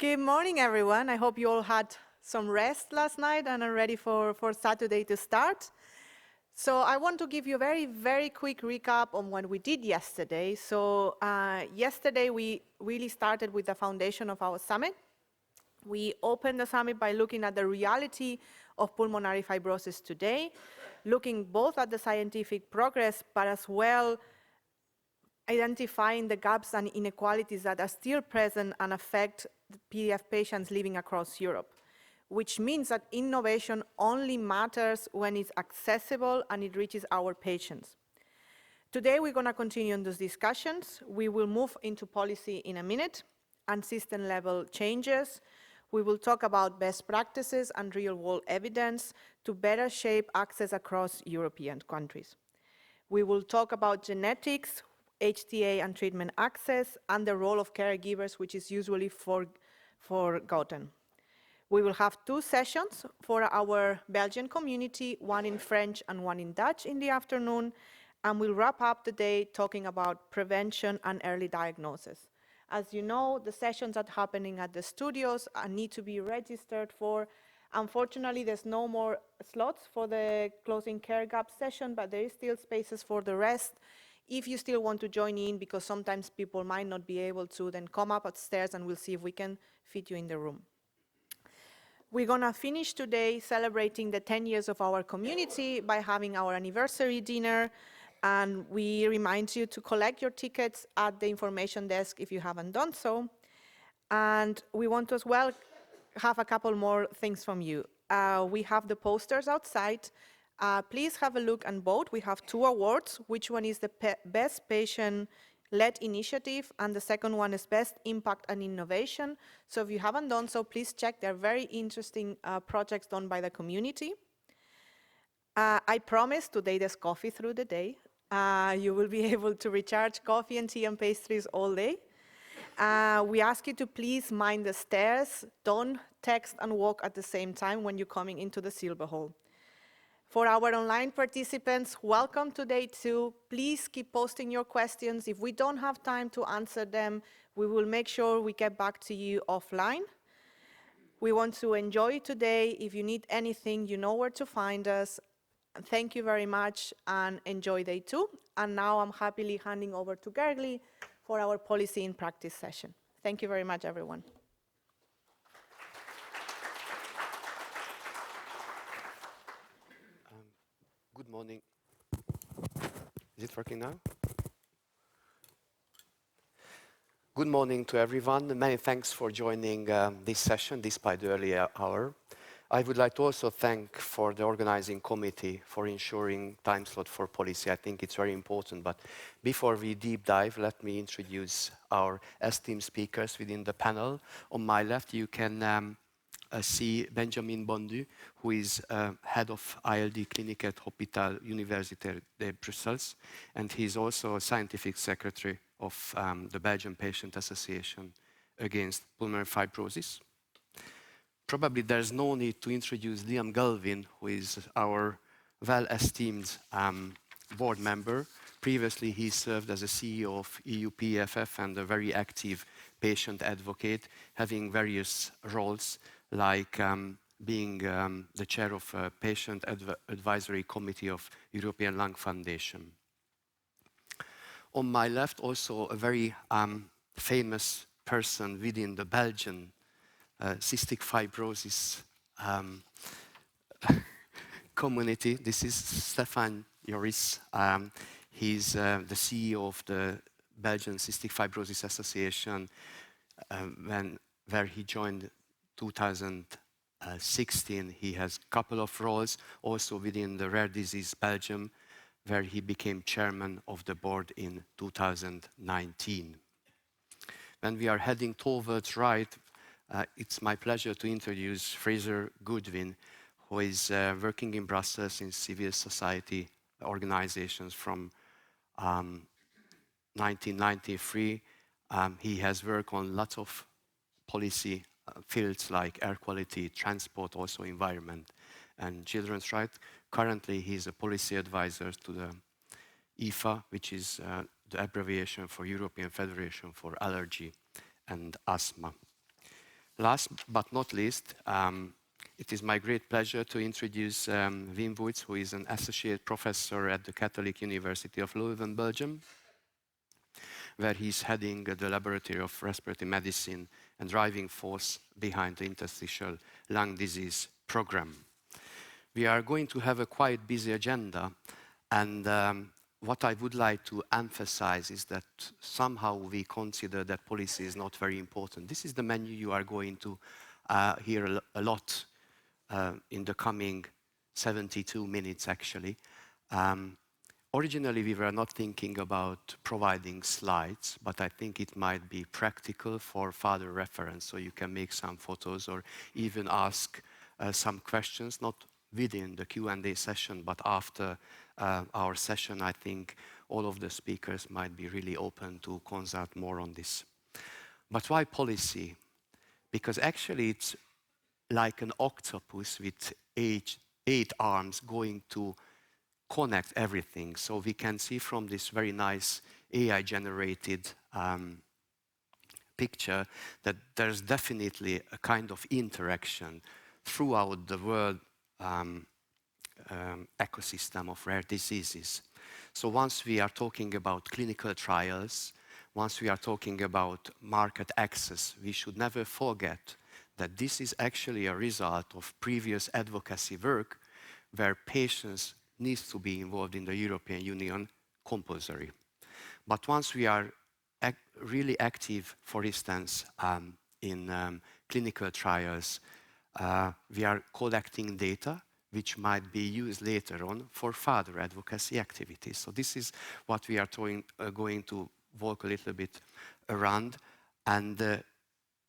Good morning, everyone. I hope you all had some rest last night and are ready for Saturday to start. So I want to give you a very quick recap on what we did yesterday. So yesterday we really started with the foundation of our summit. We opened the summit by looking at the reality of pulmonary fibrosis today, looking both at the scientific progress, but as well identifying the gaps and inequalities that are still present and affect the PDF patients living across Europe, which means that innovation only matters when it's accessible and it reaches our patients. Today, we're going to continue on those discussions. We will move into policy in a minute and system-level changes. We will talk about best practices and real-world evidence to better shape access across European countries. We will talk about genetics, HTA and treatment access, and the role of caregivers, which is usually forgotten. We will have two sessions for our Belgian community, one in French and one in Dutch in the afternoon, and we'll wrap up the day talking about prevention and early diagnosis. As you know, the sessions that are happening at the studios need to be registered for. Unfortunately, there's no more slots for the closing care gap session, but there is still spaces for the rest. If you still want to join in, because sometimes people might not be able to, then come up upstairs and we'll see if we can fit you in the room. We're going to finish today celebrating the 10 years of our community by having our anniversary dinner. And we remind you to collect your tickets at the information desk if you haven't done so. And we want to as well have a couple more things from you. We have the posters outside. Please have a look and vote. We have two awards. Which one is the best patient-led initiative, and the second one is best impact and innovation. So if you haven't done so, please check. They're very interesting projects done by the community. I promise today there's coffee through the day. You will be able to recharge coffee and tea and pastries all day. We ask you to please mind the stairs. Don't text and walk at the same time when you're coming into the Silver Hall. For our online participants, welcome to day 2. Please keep posting your questions. If we don't have time to answer them, we will make sure we get back to you offline. We want to enjoy today. If you need anything, you know where to find us. Thank you very much and enjoy day 2. And now I'm happily handing over to Gergely for our policy in practice session. Thank you very much, everyone. Good morning. Is it working now? Good morning to everyone. Many thanks for joining this session despite the early hour. I would like to also thank for the organizing committee for ensuring time slot for policy. I think it's very important. But before we deep dive, let me introduce our esteemed speakers within the panel. On my left, you can see Benjamin Bondu, who is head of ILD clinic at Hôpital Universitaire de Brussels, and he's also a scientific secretary of the Belgian Patient Association Against Pulmonary Fibrosis. Probably there's no need to introduce Liam Galvin, who is our well-esteemed board member. Previously, he served as a CEO of EU-PFF and a very active patient advocate, having various roles like being the chair of a patient advisory committee of European Lung Foundation. On my left, also a very famous person within the Belgian cystic fibrosis community. This is Stefan Joris. He's the CEO of the Belgian Cystic Fibrosis Association, where he joined 2016. He has a couple of roles also within the Rare Disease Belgium, where he became chairman of the board in 2019. When we are heading towards right, it's my pleasure to introduce Fraser Goodwin, who is working in Brussels in civil society organizations from 1993. He has worked on lots of policy fields like air quality, transport, also environment and children's rights. Currently, he's a policy advisor to the EFA, which is the abbreviation for European Federation for Allergy and Asthma. Last but not least, it is my great pleasure to introduce Wim Woets, who is an associate professor at the Catholic University of Leuven, Belgium, where he's heading the Laboratory of Respiratory Medicine and driving force behind the interstitial lung disease program. We are going to have a quite busy agenda, and what I would like to emphasize is that somehow we consider that policy is not very important. This is the menu you are going to hear a lot in the coming 72 minutes, actually. Originally, we were not thinking about providing slides, but I think it might be practical for further reference, so you can make some photos or even ask some questions, not within the Q&A session, but after our session. I think all of the speakers might be really open to consult more on this. But why policy? Because actually it's like an octopus with eight arms going to connect everything. So we can see from this very nice AI-generated picture that there's definitely a kind of interaction throughout the world ecosystem of rare diseases. So once we are talking about clinical trials, once we are talking about market access, we should never forget that this is actually a result of previous advocacy work where patients need to be involved in the European Union compulsory. But once we are really active, for instance, in clinical trials, we are collecting data which might be used later on for further advocacy activities. So this is what we are going to walk a little bit around. And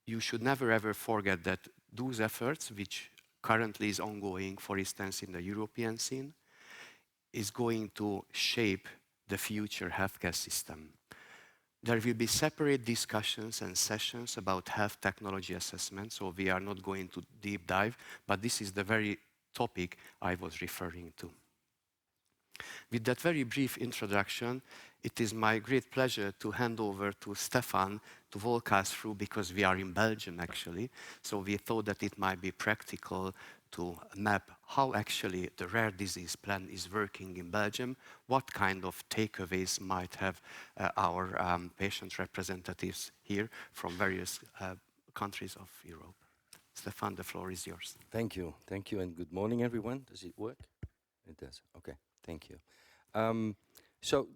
you should never ever forget that those efforts, which currently is ongoing, for instance, in the European scene, is going to shape the future healthcare system. There will be separate discussions and sessions about health technology assessment, so we are not going to deep dive, but this is the very topic I was referring to. With that very brief introduction, it is my great pleasure to hand over to Stefan to walk us through, because we are in Belgium actually, so we thought that it might be practical to map how actually the rare disease plan is working in Belgium, what kind of takeaways might have our patient representatives here from various countries of Europe. Stefan, the floor is yours. Thank you, and good morning, everyone. Does it work? It does. Okay, thank you. So,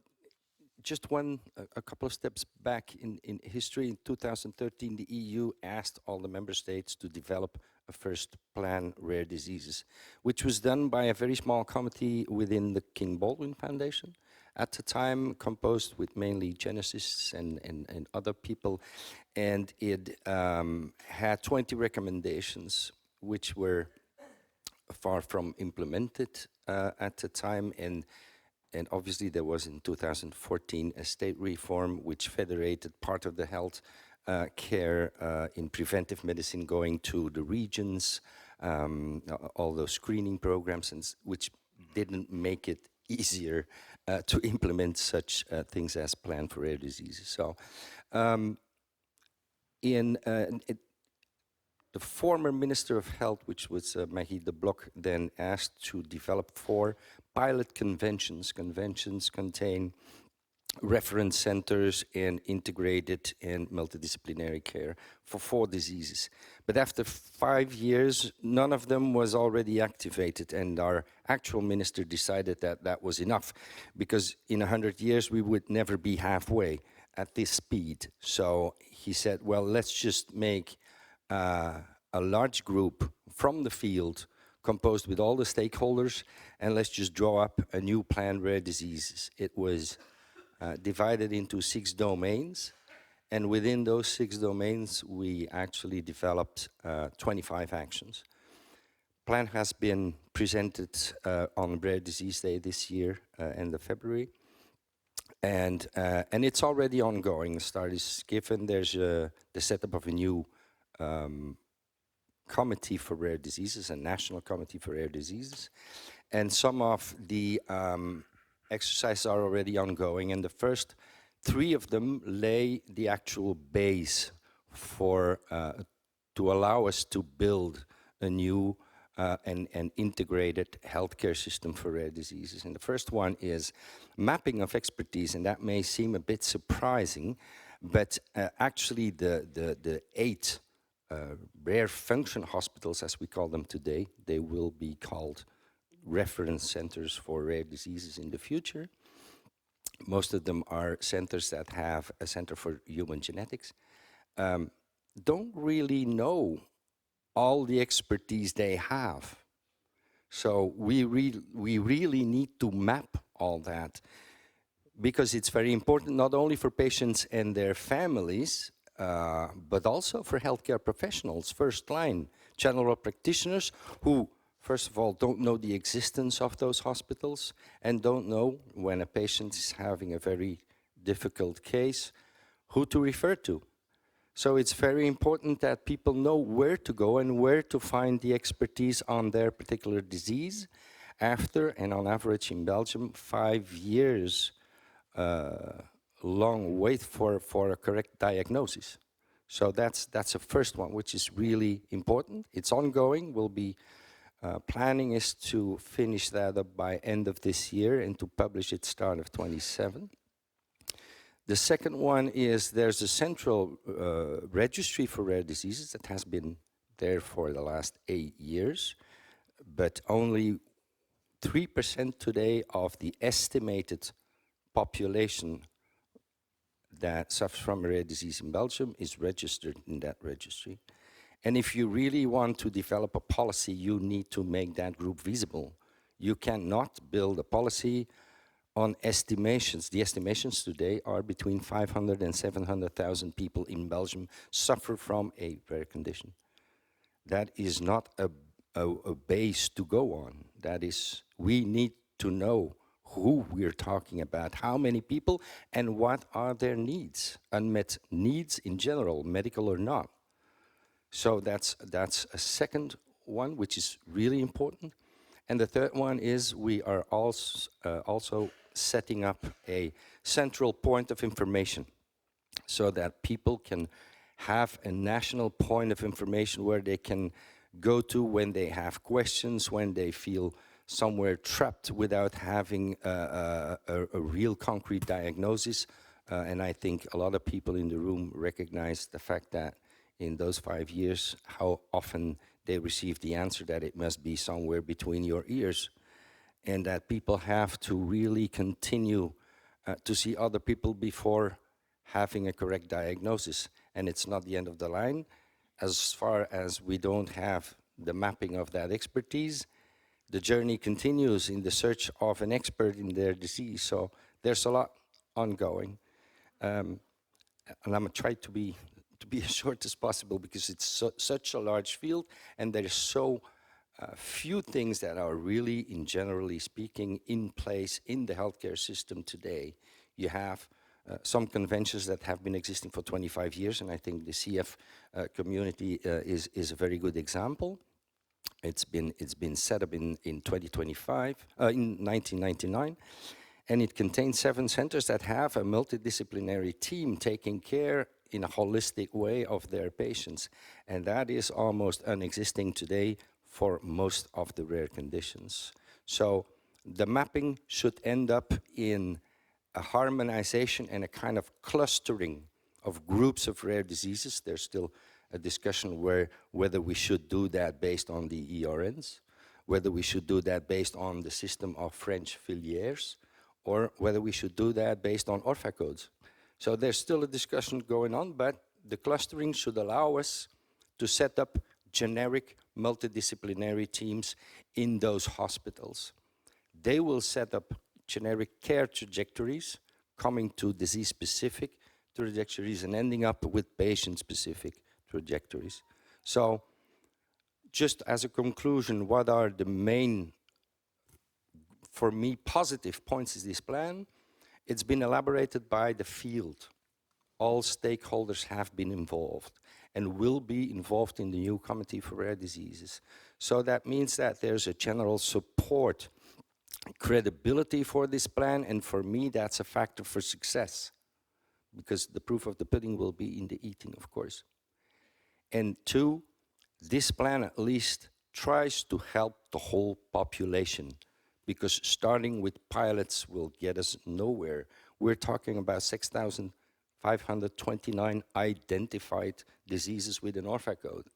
just a couple of steps back in history. In 2013, the EU asked all the member states to develop a first plan rare diseases, which was done by a very small committee within the King Baldwin Foundation, at the time composed with mainly geneticists and other people. And it had 20 recommendations, which were far from implemented at the time. And obviously there was in 2014 a state reform which federated part of the health care in preventive medicine going to the regions, all those screening programs, which didn't make it easier to implement such things as plan for rare diseases. So the former Minister of Health, which was Marie De Blok, then asked to develop 4 pilot conventions. Conventions contain reference centers and integrated and multidisciplinary care for 4 diseases. But after 5 years, none of them was already activated, and our actual minister decided that that was enough, because in 100 years we would never be halfway at this speed. So he said, well, let's just make a large group from the field composed with all the stakeholders, and let's just draw up a new plan rare diseases. It was divided into 6 domains, and within those 6 domains we actually developed 25 actions. Plan has been presented on Rare Disease Day this year, end of February, and it's already ongoing. The start is given. There's the setup of a new committee for rare diseases, a national committee for rare diseases, and some of the exercises are already ongoing, and the first 3 of them lay the actual base for to allow us to build a new and integrated healthcare system for rare diseases. And the first one is mapping of expertise, and that may seem a bit surprising, but actually the 8 rare function hospitals, as we call them today, they will be called reference centers for rare diseases in the future. Most of them are centers that have a center for human genetics. Don't really know all the expertise they have. So we really need to map all that, because it's very important not only for patients and their families, but also for healthcare professionals, first line, general practitioners who, first of all, don't know the existence of those hospitals and don't know, when a patient is having a very difficult case, who to refer to. So it's very important that people know where to go and where to find the expertise on their particular disease after, and on average in Belgium, 5 years long wait for a correct diagnosis. So that's the first one, which is really important. It's ongoing. We'll be planning is to finish that up by end of this year and to publish it start of 27. The second one is there's a central registry for rare diseases that has been there for the last 8 years, but only 3% today of the estimated population that suffers from a rare disease in Belgium is registered in that registry. And if you really want to develop a policy, you need to make that group visible. You cannot build a policy on estimations. The estimations today are between 500 and 700,000 people in Belgium suffer from a rare condition. That is not a base to go on. That is, we need to know who we're talking about, how many people, and what are their needs, unmet needs in general, medical or not. So that's a second one, which is really important. And the third one is we are also setting up a central point of information so that people can have a national point of information where they can go to when they have questions, when they feel somewhere trapped without having a real concrete diagnosis. And I think a lot of people in the room recognize the fact that in those 5 years, how often they receive the answer that it must be somewhere between your ears, and that people have to really continue to see other people before having a correct diagnosis. And it's not the end of the line. As far as we don't have the mapping of that expertise, the journey continues in the search of an expert in their disease. So there's a lot ongoing. And I'm going to try to be as short as possible because it's such a large field and there is so few things that are really, in generally speaking, in place in the healthcare system today. You have some conventions that have been existing for 25 years, and I think the CF community is a very good example. It's been set up in 1999, and it contains 7 centers that have a multidisciplinary team taking care in a holistic way of their patients, and that is almost unexisting today for most of the rare conditions. So the mapping should end up in a harmonization and a kind of clustering of groups of rare diseases. There's still a discussion whether we should do that based on the ERNs, whether we should do that based on the system of French filières, or whether we should do that based on ORFA codes. So there's still a discussion going on, but the clustering should allow us to set up generic multidisciplinary teams in those hospitals. They will set up generic care trajectories, coming to disease-specific trajectories and ending up with patient-specific trajectories. So just as a conclusion, what are the main, for me, positive points of this plan? It's been elaborated by the field. All stakeholders have been involved and will be involved in the new Committee for Rare Diseases. So that means that there's a general support, credibility for this plan, and for me that's a factor for success, because the proof of the pudding will be in the eating, of course. And 2, This plan at least tries to help the whole population, because starting with pilots will get us nowhere. We're talking about 6,529 identified diseases within ORFA code.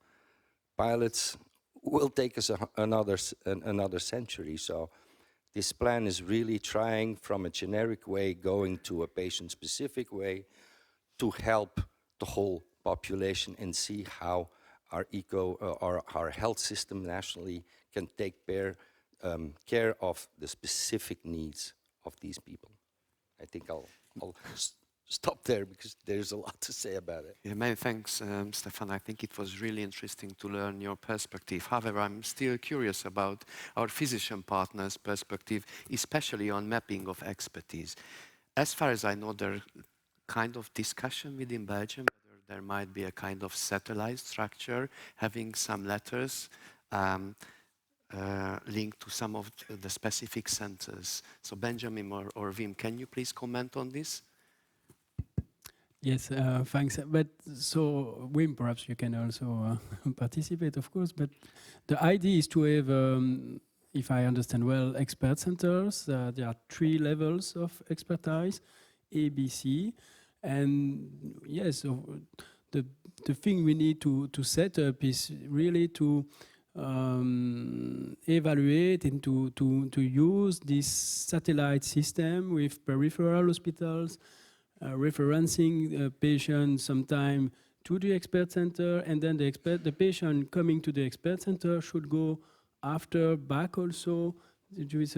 Pilots will take us another century. So this plan is really trying from a generic way going to a patient-specific way to help the whole population and see how our health system nationally can take care of the specific needs of these people. I think I'll stop there because there's a lot to say about it. Yeah, many thanks, Stefan. I think it was really interesting to learn your perspective. However, I'm still curious about our physician partners' perspective, especially on mapping of expertise. As far as I know, there kind of discussion within Belgium whether there might be a kind of satellite structure having some letters linked to some of the specific centers. So Benjamin or Wim, can you please comment on this? Yes, thanks. But so, Wim, perhaps you can also participate, of course. But the idea is to have, if I understand well, expert centers. There are 3 levels of expertise, A, B, C. And yes, so the thing we need to set up is really to evaluate and to use this satellite system with peripheral hospitals, referencing patients sometime to the expert center, and then the patient coming to the expert center should go after back also. There is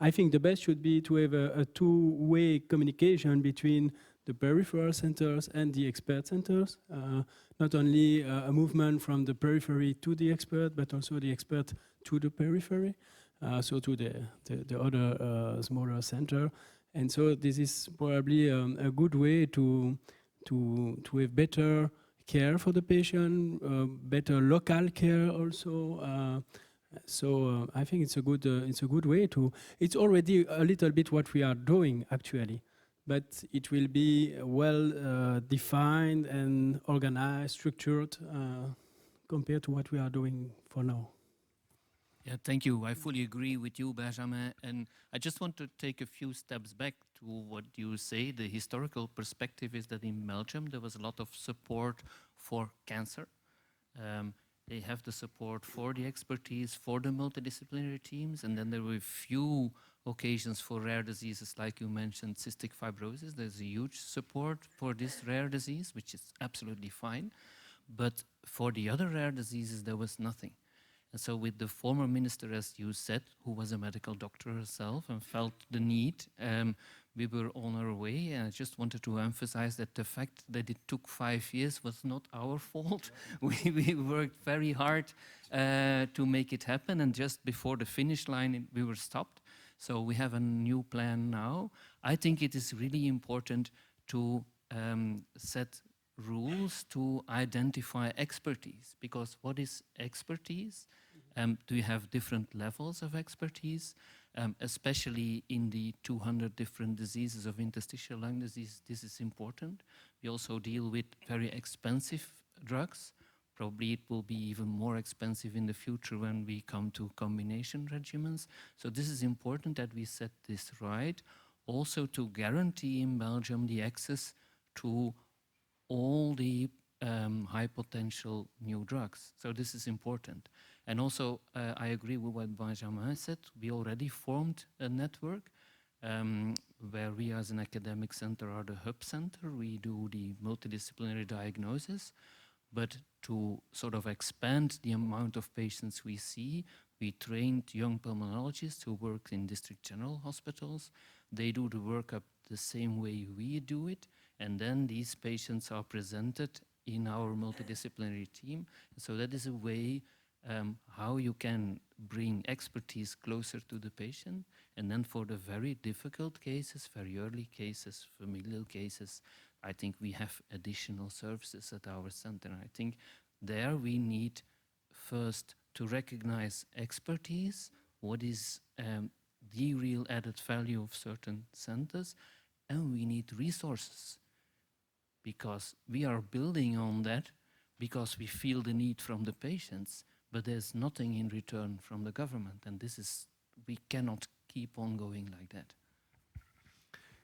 I think the best should be to have a two-way communication between the peripheral centers and the expert centers. Not only a movement from the periphery to the expert, but also the expert to the periphery, so to the other smaller center. And so this is probably a good way to have better care for the patient, better local care also. So I think it's a good way to. It's already a little bit what we are doing actually, but it will be well defined and organized, structured compared to what we are doing for now. Yeah, thank you. I fully agree with you, Benjamin. And I just want to take a few steps back to what you say. The historical perspective is that in Belgium there was a lot of support for cancer. They have the support for the expertise, for the multidisciplinary teams, and then there were few occasions for rare diseases, like you mentioned, cystic fibrosis. There's a huge support for this rare disease, which is absolutely fine. But for the other rare diseases, there was nothing. And so with the former minister, as you said, who was a medical doctor herself and felt the need, we were on our way. And I just wanted to emphasize that the fact that it took 5 years was not our fault. We worked very hard to make it happen. And just before the finish line, we were stopped. So we have a new plan now. I think it is really important to set rules to identify expertise, because what is expertise? Do you have different levels of expertise? Especially in the 200 different diseases of interstitial lung disease, this is important. We also deal with very expensive drugs. Probably it will be even more expensive in the future when we come to combination regimens. So this is important that we set this right. Also to guarantee in Belgium the access to all the high potential new drugs. So this is important. And also, I agree with what Benjamin said. We already formed a network where we as an academic center are the hub center. We do the multidisciplinary diagnosis. But to sort of expand the amount of patients we see, we trained young pulmonologists who work in district general hospitals. They do the workup the same way we do it. And then these patients are presented in our multidisciplinary team. So that is a way how you can bring expertise closer to the patient. And then for the very difficult cases, very early cases, familial cases, I think we have additional services at our center. I think there we need first to recognize expertise, what is the real added value of certain centers, and we need resources, because we are building on that, because we feel the need from the patients, but there's nothing in return from the government. And we cannot keep on going like that.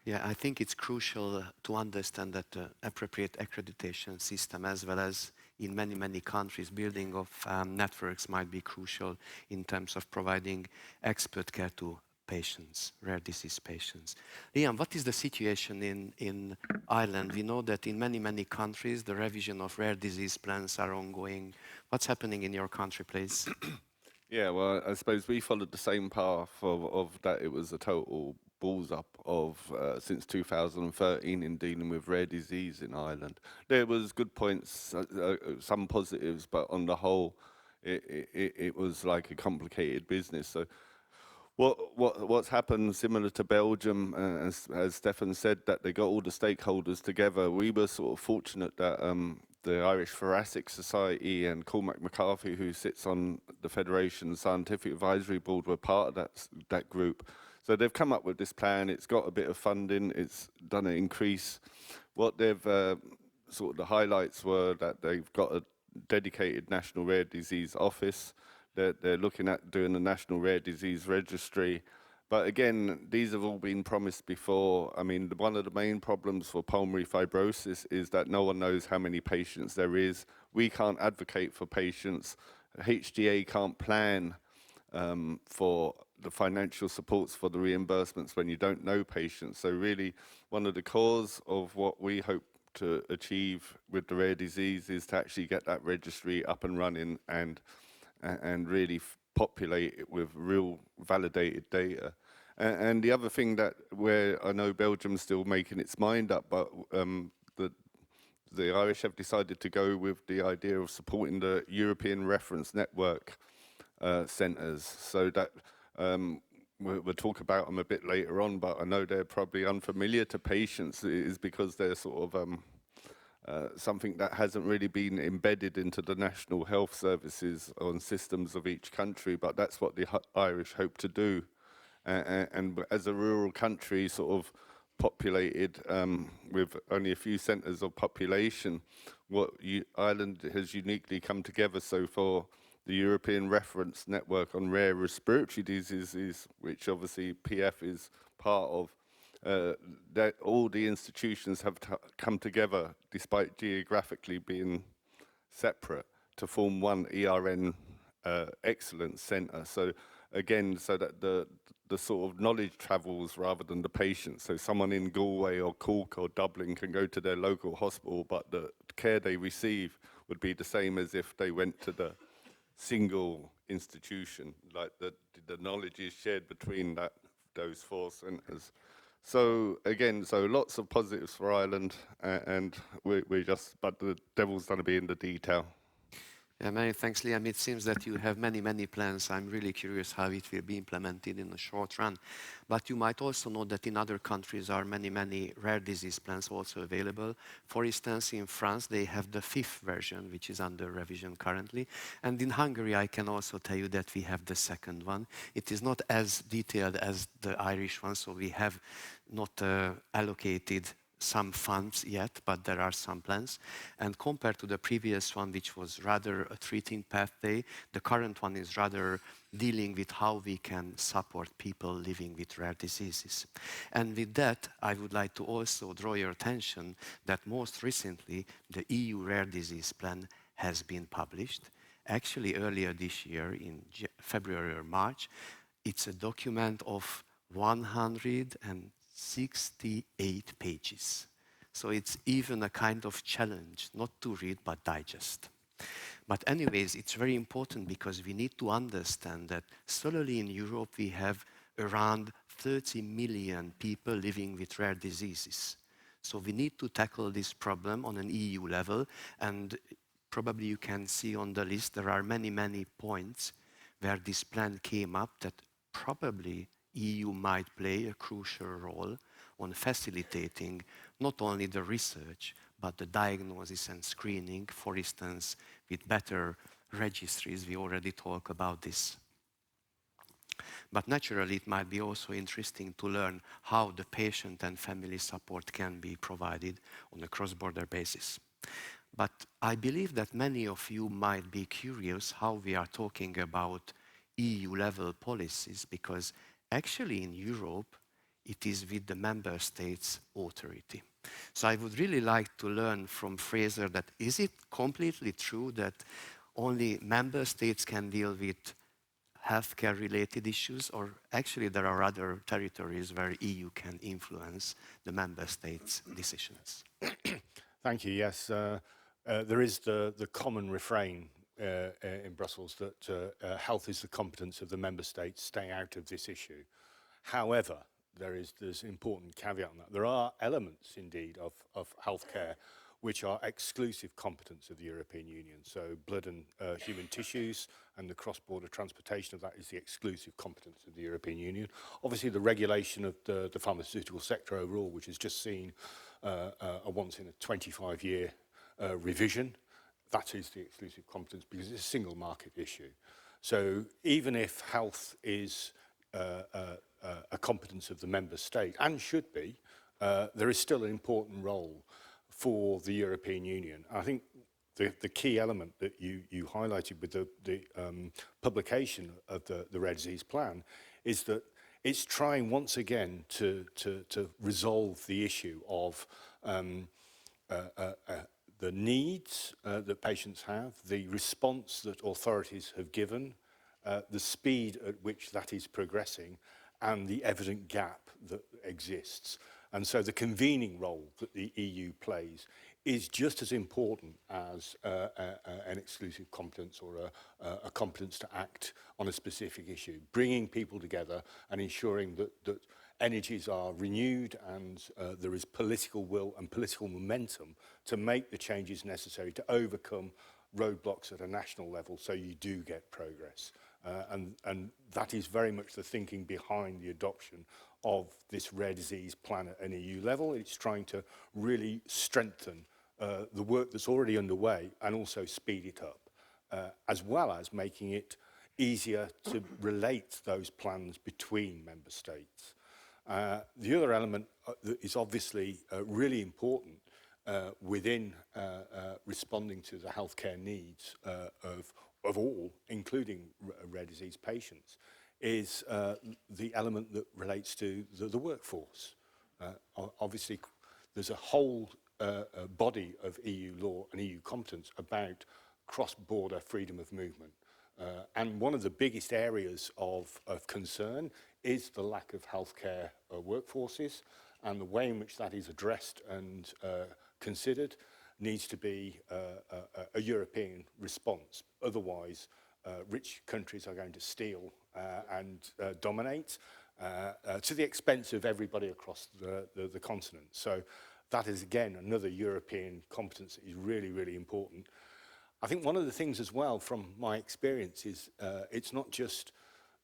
Yeah, I think it's crucial to understand that the appropriate accreditation system, as well as in many, many countries, building of networks might be crucial in terms of providing expert care to patients, rare disease patients. Liam, what is the situation in Ireland? We know that in many, many countries, the revision of rare disease plans are ongoing. What's happening in your country, please? Yeah, well, I suppose we followed the same path of that. It was a total balls up of since 2013 in dealing with rare disease in Ireland. There was good points, some positives, but on the whole, it was like a complicated business. So what's happened, similar to Belgium, as Stefan said, that they got all the stakeholders together. We were sort of fortunate that the Irish Thoracic Society and Cormac McCarthy, who sits on the Federation Scientific Advisory Board, were part of that group. So they've come up with this plan. It's got a bit of funding. It's done an increase. What they've sort of the highlights were that they've got a dedicated National Rare Disease Office. They're looking at doing a National Rare Disease Registry. But again, these have all been promised before. I mean, one of the main problems for pulmonary fibrosis is that no one knows how many patients there is. We can't advocate for patients. HTA can't plan for the financial supports for the reimbursements when you don't know patients. So really, one of the cause of what we hope to achieve with the rare disease is to actually get that registry up and running and really populate it with real validated data. And the other thing that where I know Belgium's still making its mind up, but the Irish have decided to go with the idea of supporting the European Reference Network centres, so that we'll talk about them a bit later on, but I know they're probably unfamiliar to patients, is because they're sort of something that hasn't really been embedded into the national health services or systems of each country, but that's what the Irish hope to do. And as a rural country, sort of populated with only a few centres of population, Ireland has uniquely come together. So for the European Reference Network on Rare Respiratory Diseases, which obviously PF is part of, that all the institutions have come together, despite geographically being separate, to form one ERN Excellence Centre. So again, so that the sort of knowledge travels rather than the patient. So someone in Galway or Cork or Dublin can go to their local hospital, but the care they receive would be the same as if they went to the single institution. Like the knowledge is shared between those four centres. So again, so lots of positives for Ireland, and but the devil's going to be in the detail. Yeah, many thanks, Liam. It seems that you have many, many plans. I'm really curious how it will be implemented in the short run. But you might also know that in other countries are many, many rare disease plans also available. For instance, in France, they have the 5th version, which is under revision currently. And in Hungary, I can also tell you that we have the 2nd one. It is not as detailed as the Irish one, so we have not allocated some funds yet, but there are some plans. And compared to the previous one, which was rather a treating pathway, the current one is rather dealing with how we can support people living with rare diseases. And with that, I would like to also draw your attention that most recently, the EU Rare Disease Plan has been published. Actually, earlier this year, in February or March, it's a document of 168 pages. So it's even a kind of challenge, not to read, but digest. But anyways, it's very important because we need to understand that solely in Europe we have around 30 million people living with rare diseases. So we need to tackle this problem on an EU level, and probably you can see on the list there are many, many points where this plan came up that probably EU might play a crucial role on facilitating not only the research, but the diagnosis and screening, for instance, with better registries. We already talked about this. But naturally, it might be also interesting to learn how the patient and family support can be provided on a cross-border basis. But I believe that many of you might be curious how we are talking about EU-level policies, because actually in Europe, it is with the member states' authority. So I would really like to learn from Fraser that is it completely true that only member states can deal with healthcare-related issues, or actually there are other territories where EU can influence the member states' decisions? Thank you. Yes, there is the common refrain in Brussels that health is the competence of the member states. Stay out of this issue. However, there's an important caveat on that. There are elements, indeed, of healthcare which are exclusive competence of the European Union. So blood and human tissues and the cross-border transportation of that is the exclusive competence of the European Union. Obviously, the regulation of the pharmaceutical sector overall, which has just seen a once in a 25-year revision, that is the exclusive competence because it's a single market issue. So even if health is a competence of the member state, and should be, there is still an important role for the European Union. I think the key element that you highlighted with the publication of the Rare Disease Plan is that it's trying once again to resolve the issue of the needs that patients have, the response that authorities have given, the speed at which that is progressing, and the evident gap that exists. And so the convening role that the EU plays is just as important as an exclusive competence or a competence to act on a specific issue, bringing people together and ensuring that energies are renewed and there is political will and political momentum to make the changes necessary to overcome roadblocks at a national level so you do get progress. And that is very much the thinking behind the adoption of this rare disease plan at an EU level. It's trying to really strengthen the work that's already underway and also speed it up, as well as making it easier to relate those plans between member states. The other element that is obviously really important within responding to the healthcare needs of all, including rare disease patients, is the element that relates to the workforce. Obviously, there's a whole body of EU law and EU competence about cross-border freedom of movement. And one of the biggest areas of concern is the lack of healthcare workforces, and the way in which that is addressed and considered needs to be a European response. Otherwise, rich countries are going to steal and dominate to the expense of everybody across the continent. So that is, again, another European competence that is really, really important. I think one of the things as well, from my experience, is it's not just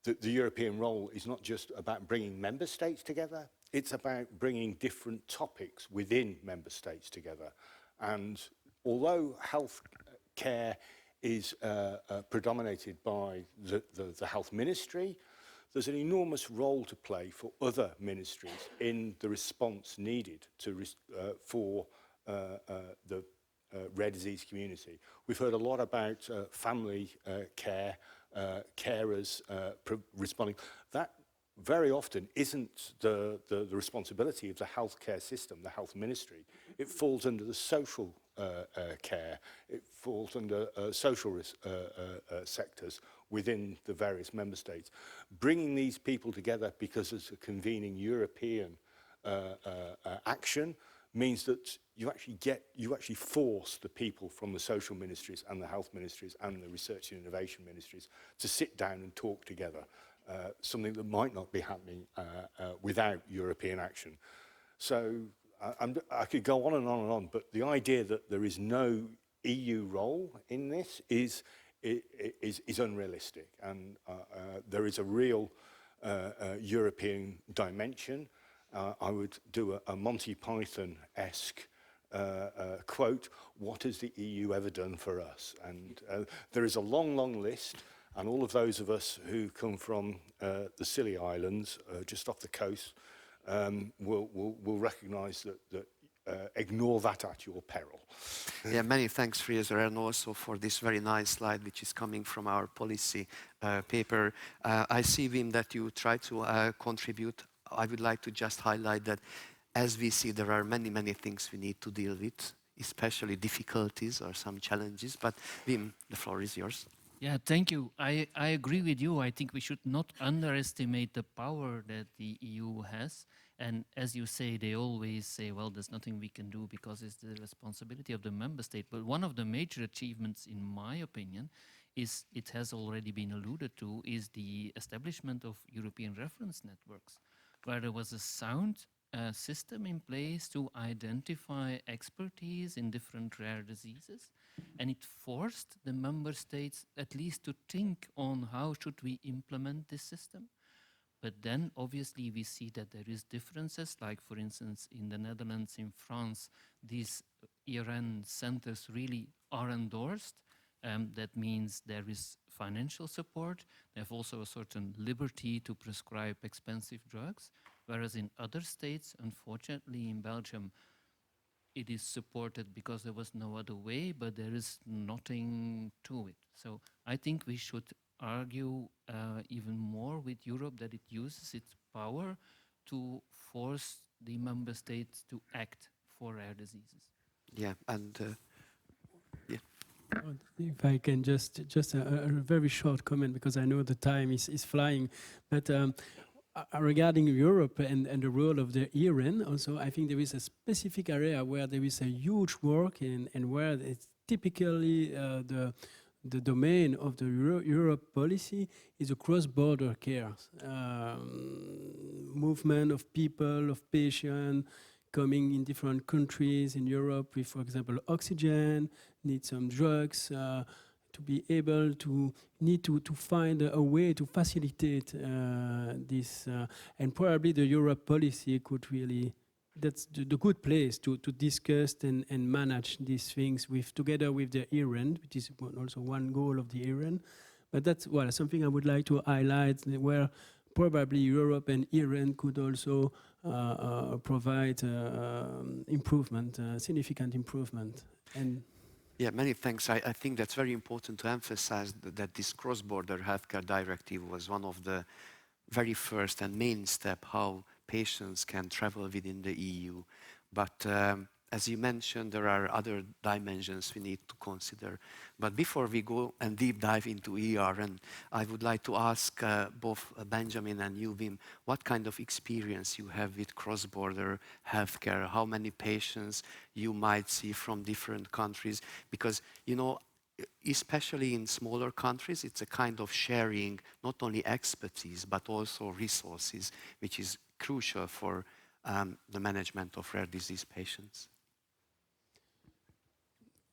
the European role is not just about bringing member states together, it's about bringing different topics within member states together. And although health care is predominated by the health ministry, there's an enormous role to play for other ministries in the response needed for the rare disease community. We've heard a lot about family care, carers responding. That very often isn't the responsibility of the healthcare system, the health ministry. It falls under the social care. It falls under social sectors within the various member states. Bringing these people together because it's a convening European action means that you actually force the people from the social ministries and the health ministries and the research and innovation ministries to sit down and talk together, something that might not be happening without European action. So I could go on and on and on, but the idea that there is no EU role in this is unrealistic, and there is a real European dimension. I would do a Monty Python-esque quote, what has the EU ever done for us? And there is a long, long list, and all of those of us who come from the Scilly Islands, just off the coast, will recognise that ignore that at your peril. Yeah, many thanks, Fraser, and also for this very nice slide, which is coming from our policy paper. I see, Wim, that you try to contribute. I would like to just highlight that as we see, there are many, many things we need to deal with, especially difficulties or some challenges. But Wim, the floor is yours. Yeah, thank you. I agree with you. I think we should not underestimate the power that the EU has. And as you say, they always say, well, there's nothing we can do because it's the responsibility of the member state. But one of the major achievements, in my opinion, is it has already been alluded to, is the establishment of European reference networks, where there was a sound system in place to identify expertise in different rare diseases. And it forced the member states at least to think on how should we implement this system. But then obviously we see that there is differences, like for instance in the Netherlands, in France, these ERN centers really are endorsed. That means there is financial support. They have also a certain liberty to prescribe expensive drugs, whereas in other states, unfortunately in Belgium, it is supported because there was no other way, but there is nothing to it. So I think we should argue even more with Europe that it uses its power to force the member states to act for rare diseases. Yeah, and If I can just a very short comment, because I know the time is flying, but regarding Europe and the role of the ERN, also I think there is a specific area where there is a huge work and where it's typically the domain of the Europe policy is a cross-border care, movement of people, of patients coming in different countries in Europe with, for example, oxygen, need some drugs, to be able to find a way to facilitate this, and probably the Europe policy could really, that's the good place to discuss and manage these things together with the ERN, which is also one goal of the ERN. But that's something I would like to highlight, where probably Europe and ERN could also provide improvement, significant improvement. And yeah, many thanks. I think that's very important to emphasize that this cross-border healthcare directive was one of the very first and main step how patients can travel within the EU. But as you mentioned, there are other dimensions we need to consider. But before we go and deep dive into ERN, I would like to ask both Benjamin and you, Wim, what kind of experience you have with cross-border healthcare, how many patients you might see from different countries, because, you know, especially in smaller countries, it's a kind of sharing not only expertise, but also resources, which is crucial for the management of rare disease patients.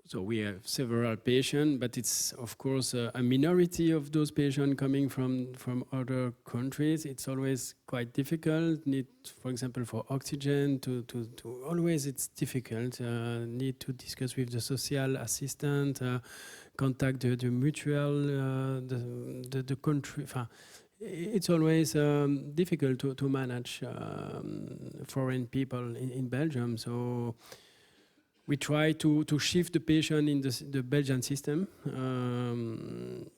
so we have several patients, but it's of course a minority of those patients coming from other countries. It's always quite difficult. Need, for example, for oxygen to always it's difficult. Need to discuss with the social assistant, contact the mutual, the country. It's always difficult to manage foreign people in Belgium. So we try to shift the patient in the Belgian system,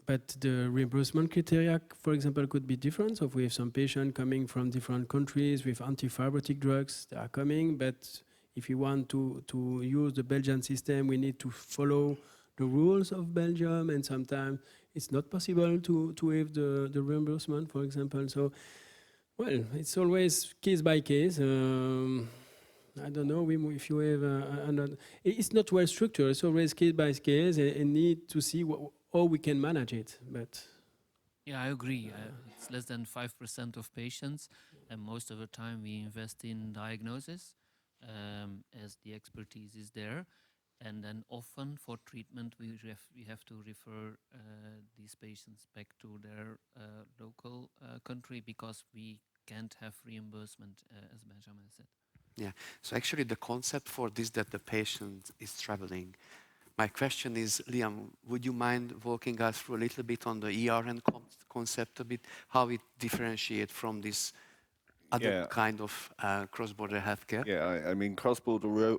but the reimbursement criteria, for example, could be different. So if we have some patients coming from different countries with antifibrotic drugs, they are coming, but if you want to use the Belgian system, we need to follow the rules of Belgium, and sometimes it's not possible to have the reimbursement, for example. So, well, it's always case by case. I don't know if you have it's not well structured. It's always case by case, and need to see how we can manage it. But yeah, I agree. It's less than 5% of patients, and most of the time we invest in diagnosis, as the expertise is there. And then often for treatment, we have to refer these patients back to their local country because we can't have reimbursement, as Benjamin said. Yeah, so actually the concept for this, that the patient is traveling. My question is, Liam, would you mind walking us through a little bit on the ERN concept a bit, how it differentiates from this other Yeah. kind of cross-border healthcare? Yeah, I mean, cross-border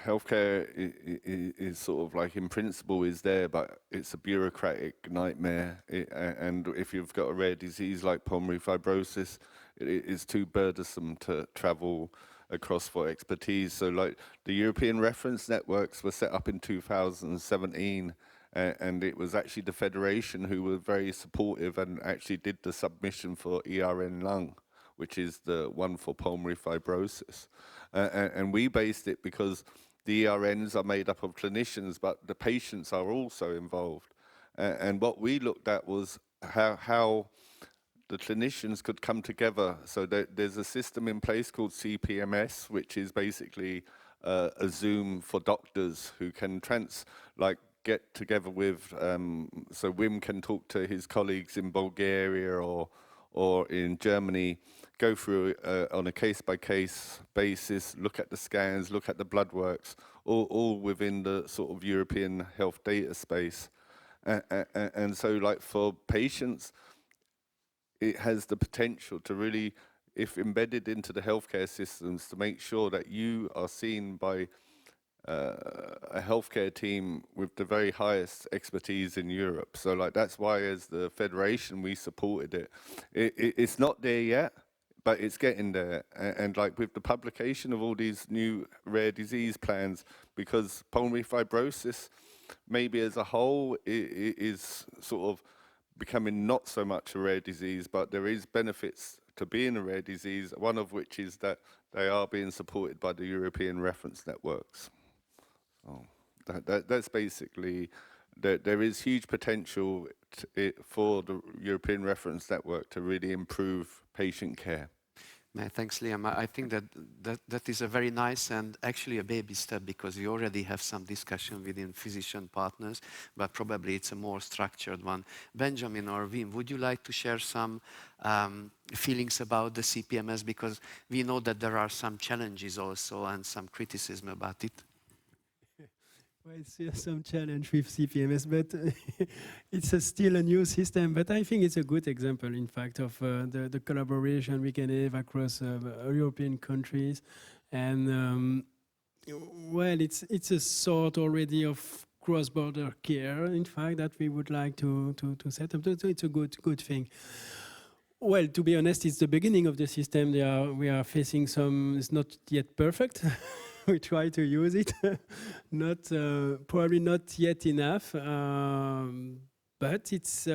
healthcare is sort of like in principle is there, but it's a bureaucratic nightmare. And if you've got a rare disease like pulmonary fibrosis, it is too burdensome to travel across for expertise. So like the European reference networks were set up in 2017, and it was actually the Federation who were very supportive and actually did the submission for ERN lung, which is the one for pulmonary fibrosis. And we based it because the ERNs are made up of clinicians, but the patients are also involved. And what we looked at was how the clinicians could come together. So there's a system in place called CPMS, which is basically a Zoom for doctors who can get together with, so Wim can talk to his colleagues in Bulgaria or in Germany, go through on a case-by-case basis, look at the scans, look at the blood works, all within the sort of European health data space. And so like for patients, it has the potential to really, if embedded into the healthcare systems, to make sure that you are seen by a healthcare team with the very highest expertise in Europe. So like that's why as the Federation we supported it. It's not there yet, but it's getting there. And like with the publication of all these new rare disease plans, because pulmonary fibrosis maybe as a whole is sort of becoming not so much a rare disease, but there is benefits to being a rare disease, one of which is that they are being supported by the European reference networks. So that's basically, there is huge potential for the European reference network to really improve patient care. Thanks, Liam. I think that is a very nice and actually a baby step, because we already have some discussion within physician partners, but probably it's a more structured one. Benjamin or Wim, would you like to share some feelings about the CPMS? Because we know that there are some challenges also and some criticism about it. Well, it's some challenge with CPMS, but it's still a new system. But I think it's a good example, in fact, of the collaboration we can have across European countries. And well, it's a sort already of cross-border care, in fact, that we would like to set up. So it's a good thing. Well, to be honest, it's the beginning of the system. We are facing some, it's not yet perfect. We try to use it, probably not yet enough, but it's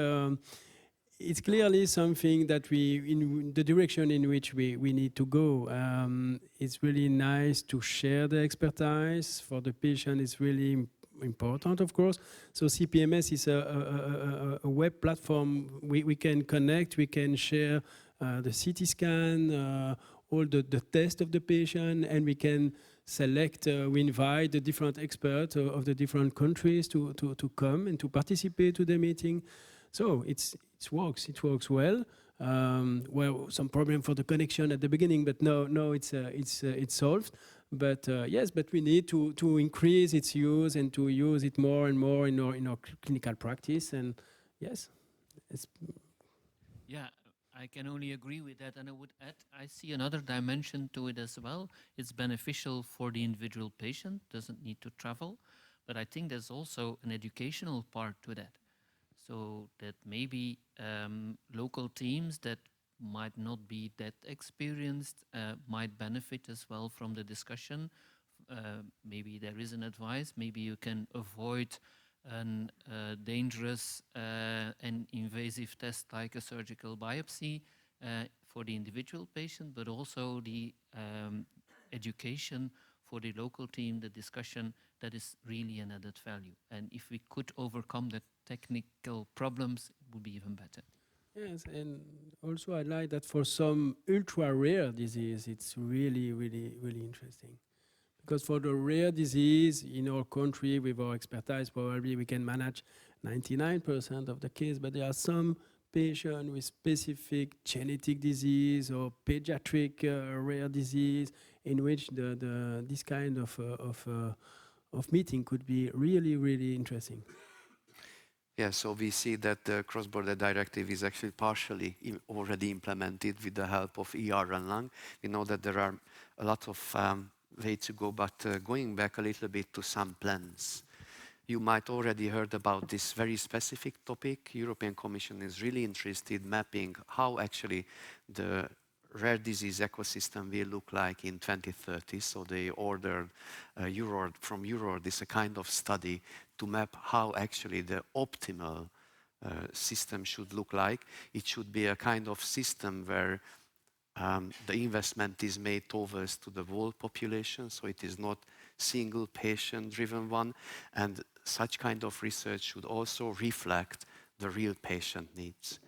clearly something that in the direction in which we need to go. It's really nice to share the expertise. For the patient, it's really important, of course. So CPMS is a web platform. We can connect, we can share the CT scan, all the tests of the patient, and we can select, we invite the different experts of the different countries to come and to participate to the meeting. So it works well. Well, some problem for the connection at the beginning, but no, it's solved. But yes, but we need to increase its use and to use it more and more in our clinical practice. And yes, yeah. I can only agree with that, and I would add, I see another dimension to it as well. It's beneficial for the individual patient, doesn't need to travel, but I think there's also an educational part to that. So that maybe local teams that might not be that experienced might benefit as well from the discussion. Maybe there is an advice, maybe you can avoid a dangerous and invasive test like a surgical biopsy for the individual patient, but also the education for the local team, the discussion, that is really an added value. And if we could overcome the technical problems, it would be even better. Yes, and also I like that for some ultra-rare disease, it's really, really, really interesting. Because for the rare disease in our country, with our expertise, probably we can manage 99% of the case, but there are some patients with specific genetic disease or pediatric rare disease in which this kind of meeting could be really, really interesting. Yeah, so we see that the cross-border directive is actually partially already implemented with the help of ER and lung. We know that there are a lot of way to go, but going back a little bit to some plans. You might already heard about this very specific topic. European Commission is really interested in mapping how actually the rare disease ecosystem will look like in 2030. So they ordered from Eurord this a kind of study to map how actually the optimal system should look like. It should be a kind of system where the investment is made towards to the whole population, so it is not single patient driven one, and such kind of research should also reflect the real patient needs.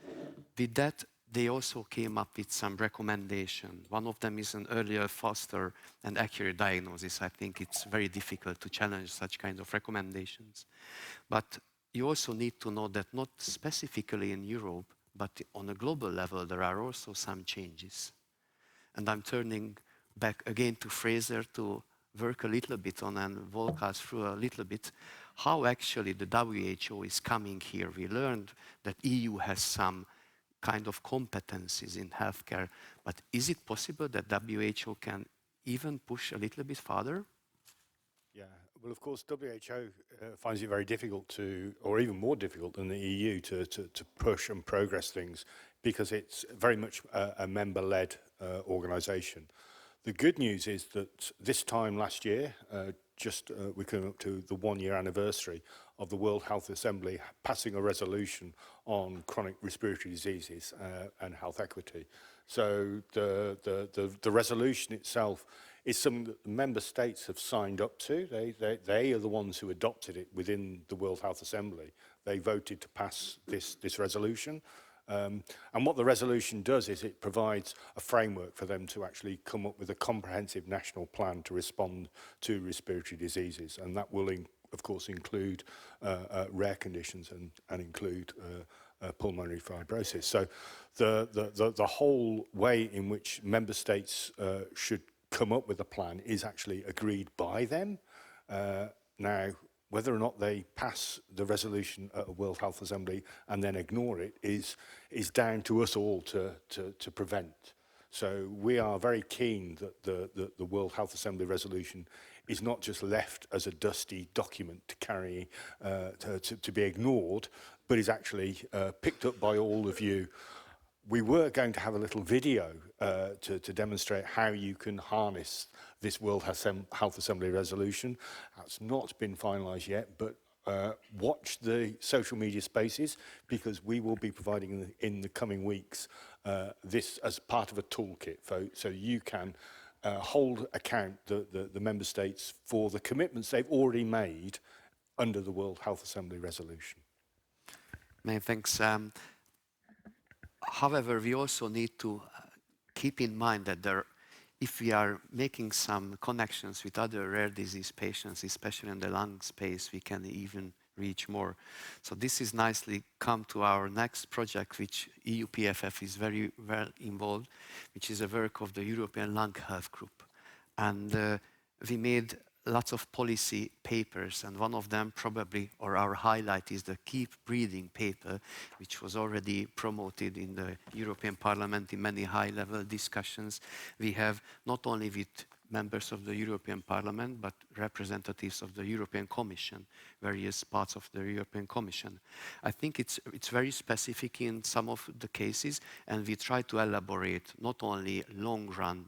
With that, they also came up with some recommendations. One of them is an earlier, faster and accurate diagnosis. I think it's very difficult to challenge such kind of recommendations. But you also need to know that not specifically in Europe, but on a global level, there are also some changes. And I'm turning back again to Fraser to work a little bit on and walk us through a little bit how actually the WHO is coming here. We learned that EU has some kind of competencies in healthcare, but is it possible that WHO can even push a little bit further? Yeah, well, of course, WHO finds it very difficult to, or even more difficult than the EU, to push and progress things because it's very much a member-led organisation. The good news is that this time last year, we came up to the 1-year anniversary of the World Health Assembly passing a resolution on chronic respiratory diseases and health equity. So the resolution itself is something that the member states have signed up to. They are the ones who adopted it within the World Health Assembly. They voted to pass this resolution. And what the resolution does is it provides a framework for them to actually come up with a comprehensive national plan to respond to respiratory diseases. And that will, of course, include rare conditions and include pulmonary fibrosis. So the whole way in which member states should come up with a plan is actually agreed by them. Now, whether or not they pass the resolution at a World Health Assembly and then ignore it is down to us all to prevent. So we are very keen that the World Health Assembly resolution is not just left as a dusty document to carry, to be ignored, but is actually picked up by all of you. We were going to have a little video to demonstrate how you can harness this World Health Assembly resolution. That's not been finalised yet, but watch the social media spaces because we will be providing in the coming weeks this as part of a toolkit, so you can hold account the member states for the commitments they've already made under the World Health Assembly resolution. Many thanks. However, we also need to keep in mind that if we are making some connections with other rare disease patients, especially in the lung space, we can even reach more. So this is nicely come to our next project, which EU PFF is very well involved, which is a work of the European Lung Health Group. And we made lots of policy papers, and one of them probably, or our highlight, is the Keep Breathing paper, which was already promoted in the European Parliament in many high-level discussions. We have not only with members of the European Parliament, but representatives of the European Commission, various parts of the European Commission. I think it's very specific in some of the cases, and we try to elaborate not only long-run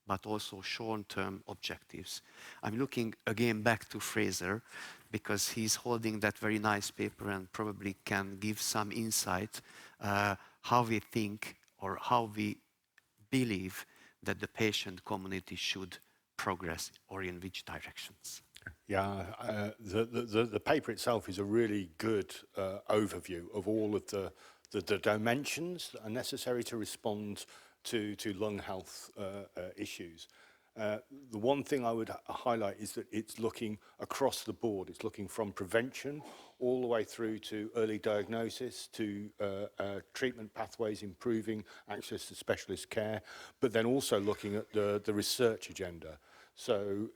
but also short-term objectives. I'm looking again back to Fraser because he's holding that very nice paper and probably can give some insight how we think or how we believe that the patient community should progress or in which directions. Yeah, the paper itself is a really good overview of all of the dimensions that are necessary to respond to lung health issues. The one thing I would highlight is that it's looking across the board. It's looking from prevention all the way through to early diagnosis, to treatment pathways, improving access to specialist care, but then also looking at the research agenda. So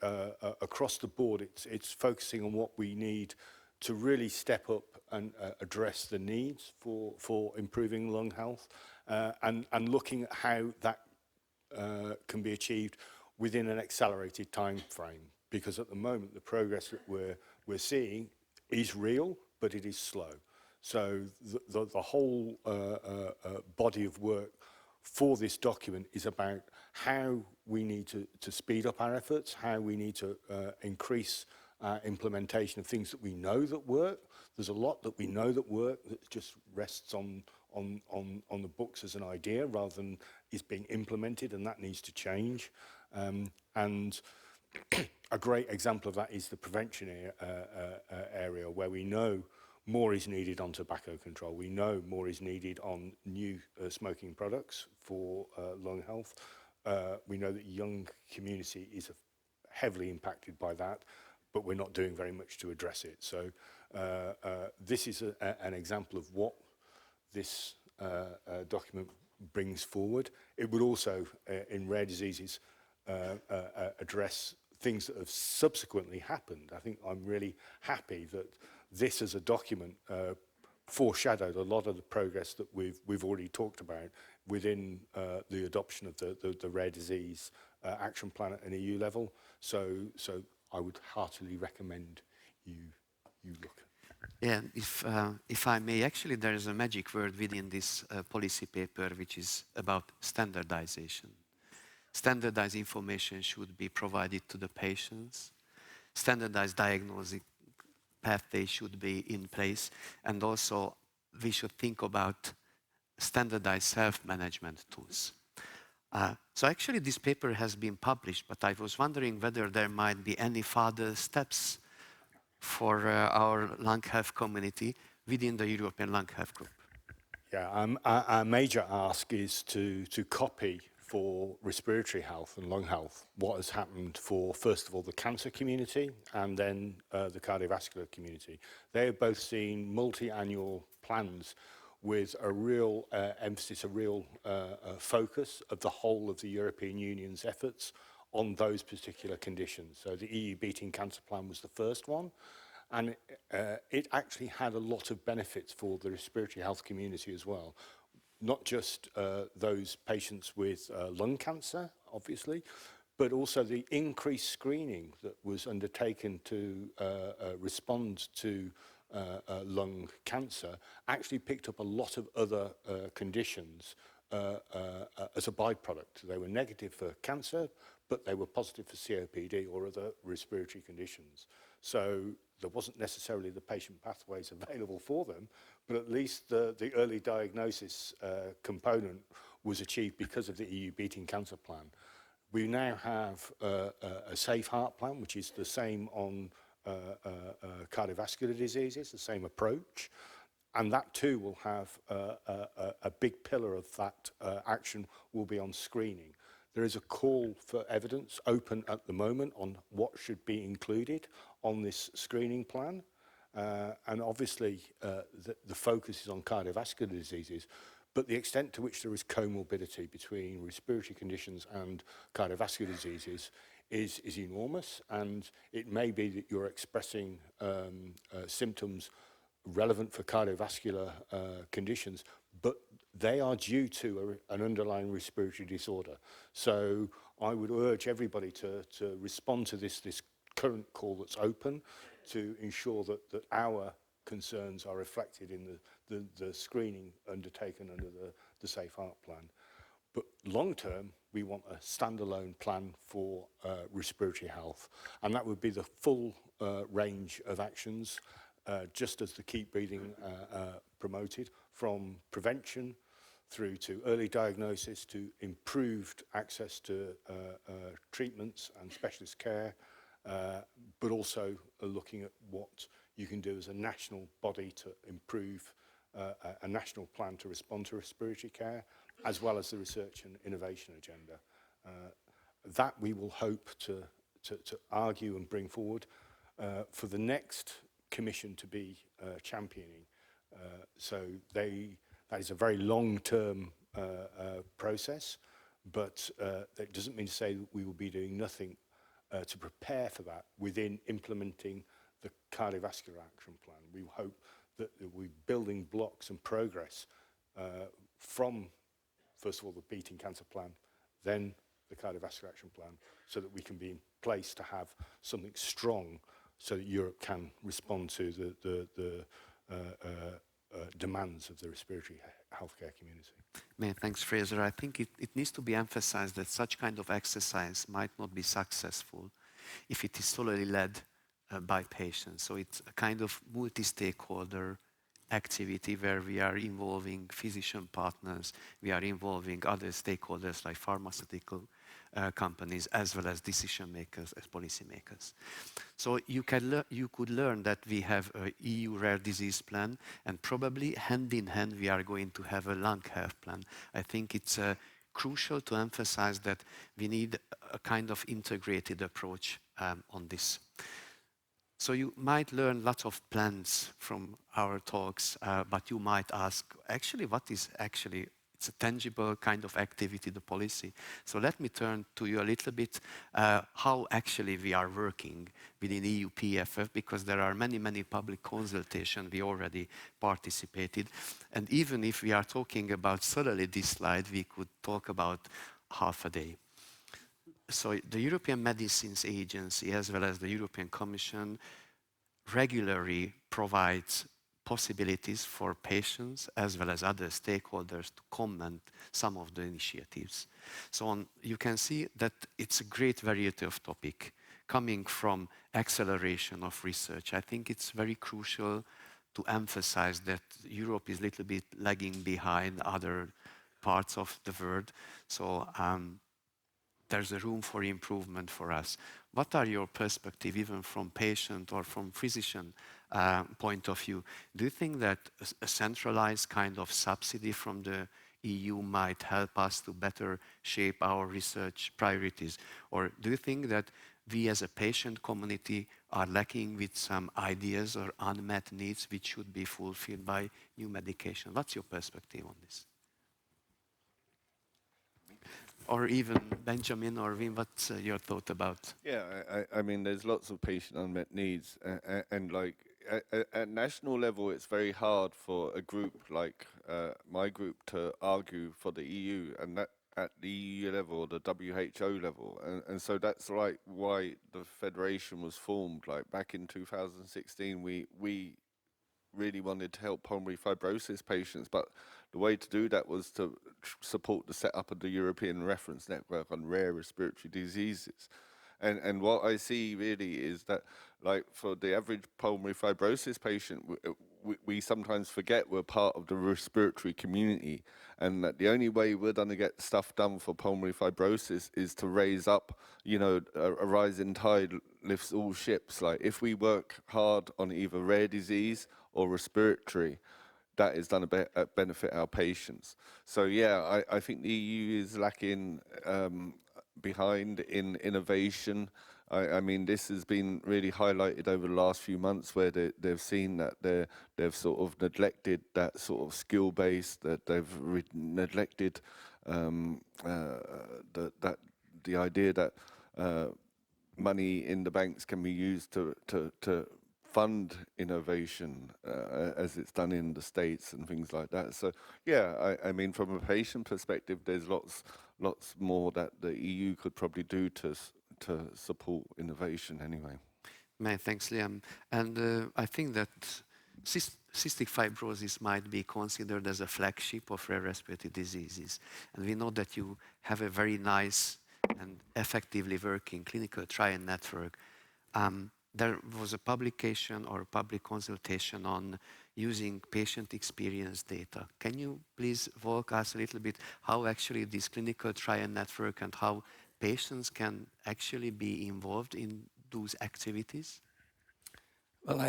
across the board, it's focusing on what we need to really step up and address the needs for improving lung health, and looking at how that can be achieved within an accelerated time frame. Because at the moment, the progress that we're seeing is real, but it is slow. So the whole body of work for this document is about how we need to speed up our efforts, how we need to increase implementation of things that we know that work. There's a lot that we know that work that just rests on the books as an idea rather than is being implemented, and that needs to change. And a great example of that is the prevention area, where we know more is needed on tobacco control. We know more is needed on new smoking products for lung health. We know that young community is heavily impacted by that, but we're not doing very much to address it. So this is an example of what this document brings forward. It would also, in rare diseases, address things that have subsequently happened. I think I'm really happy that this as a document foreshadowed a lot of the progress that we've already talked about within the adoption of the rare disease action plan at an EU level. So I would heartily recommend you look. Yeah, if I may, actually there is a magic word within this policy paper which is about standardization. Standardized information should be provided to the patients. Standardized diagnostic pathway should be in place. And also we should think about standardized self-management tools. So actually this paper has been published, but I was wondering whether there might be any further steps for our lung health community within the European Lung Health Group. Yeah, our major ask is to copy for respiratory health and lung health what has happened for, first of all, the cancer community and then the cardiovascular community. They have both seen multi-annual plans with a real emphasis, a real focus of the whole of the European Union's efforts on those particular conditions. So the EU Beating Cancer Plan was the first one, and it actually had a lot of benefits for the respiratory health community as well. Not just those patients with lung cancer, obviously, but also the increased screening that was undertaken to respond to lung cancer actually picked up a lot of other conditions as a byproduct. They were negative for cancer, but they were positive for COPD or other respiratory conditions. So there wasn't necessarily the patient pathways available for them, but at least the early diagnosis component was achieved because of the EU Beating Cancer Plan. We now have a Safe Heart Plan, which is the same on cardiovascular diseases, the same approach, and that too will have a big pillar of that action will be on screening. There is a call for evidence open at the moment on what should be included on this screening plan. And obviously, the focus is on cardiovascular diseases, but the extent to which there is comorbidity between respiratory conditions and cardiovascular diseases is enormous. And it may be that you're expressing symptoms relevant for cardiovascular conditions, but they are due to an underlying respiratory disorder. So I would urge everybody to respond to this current call that's open to ensure that our concerns are reflected in the screening undertaken under the Safe Heart Plan. But long term, we want a standalone plan for respiratory health, and that would be the full range of actions, just as the Keep Breathing promoted, from prevention through to early diagnosis to improved access to treatments and specialist care, but also looking at what you can do as a national body to improve a national plan to respond to respiratory care, as well as the research and innovation agenda. That we will hope to argue and bring forward for the next Commission to be championing. So that is a very long-term process, but that doesn't mean to say that we will be doing nothing to prepare for that within implementing the cardiovascular action plan. We hope that we're building blocks and progress from, first of all, the Beating Cancer Plan, then the Cardiovascular Action Plan, so that we can be in place to have something strong so that Europe can respond to the demands of the respiratory healthcare community. Many thanks, Fraser. I think it needs to be emphasized that such kind of exercise might not be successful if it is solely led by patients. So it's a kind of multi-stakeholder activity where we are involving physician partners, we are involving other stakeholders like pharmaceutical companies, as well as decision makers, as policy makers. So you could learn that we have a EU rare disease plan, and probably hand in hand we are going to have a lung health plan. I think it's crucial to emphasize that we need a kind of integrated approach on this. So you might learn lots of plans from our talks, but you might ask, actually, what is actually, it's a tangible kind of activity, the policy. So let me turn to you a little bit how actually we are working within EU PFF, because there are many public consultations we already participated. And even if we are talking about solely this slide, we could talk about half a day. So the European Medicines Agency, as well as the European Commission, regularly provides possibilities for patients as well as other stakeholders to comment some of the initiatives. So you can see that it's a great variety of topic coming from acceleration of research. I think it's very crucial to emphasize that Europe is a little bit lagging behind other parts of the world. So there's a room for improvement for us. What are your perspective, even from patient or from physician point of view? Do you think that a centralized kind of subsidy from the EU might help us to better shape our research priorities? Or do you think that we as a patient community are lacking with some ideas or unmet needs which should be fulfilled by new medication? What's your perspective on this? Or even Benjamin or Wim, what's your thought about? Yeah, I mean, there's lots of patient unmet needs, and like at national level, it's very hard for a group like my group to argue for the EU, and that at the EU level, the WHO level, and so that's like why the federation was formed. Like back in 2016, we really wanted to help pulmonary fibrosis patients, but the way to do that was to support the setup of the European Reference Network on rare respiratory diseases. And what I see really is that, like, for the average pulmonary fibrosis patient, we sometimes forget we're part of the respiratory community, and that the only way we're going to get stuff done for pulmonary fibrosis is to raise up, you know, a rising tide lifts all ships. Like, if we work hard on either rare disease or respiratory, that is going to benefit our patients. So yeah, I think the EU is lacking behind in innovation. I mean, this has been really highlighted over the last few months, where they've seen that they've sort of neglected that sort of skill base, that they've neglected the idea that money in the banks can be used to fund innovation as it's done in the States and things like that. So yeah, I mean, from a patient perspective, there's lots more that the EU could probably do to support innovation anyway. Many thanks, Liam. And I think that cystic fibrosis might be considered as a flagship of rare respiratory diseases. And we know that you have a very nice and effectively working clinical trial network. There was a publication or a public consultation on using patient experience data. Can you please walk us a little bit how actually this clinical trial network and how patients can actually be involved in those activities? Well,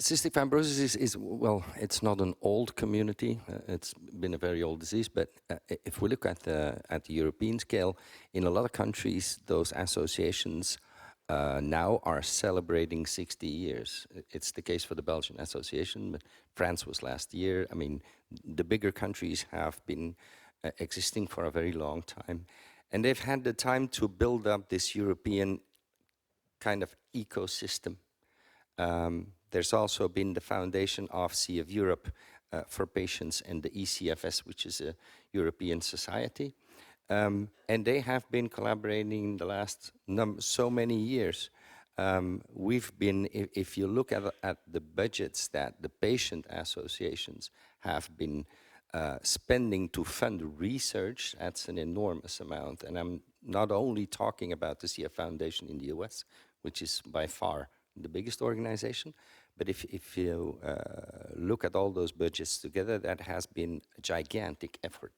cystic fibrosis is, well, it's not an old community. It's been a very old disease, but if we look at the European scale, in a lot of countries, those associations now are celebrating 60 years. It's the case for the Belgian Association, but France was last year. I mean, the bigger countries have been existing for a very long time. And they've had the time to build up this European kind of ecosystem. there's also been the foundation of CF Europe for patients and the ECFS, which is a European society. And they have been collaborating in the last so many years. We've been, if you look at the budgets that the patient associations have been spending to fund research, that's an enormous amount. And I'm not only talking about the CF Foundation in the US, which is by far the biggest organization, but if you look at all those budgets together, that has been a gigantic effort.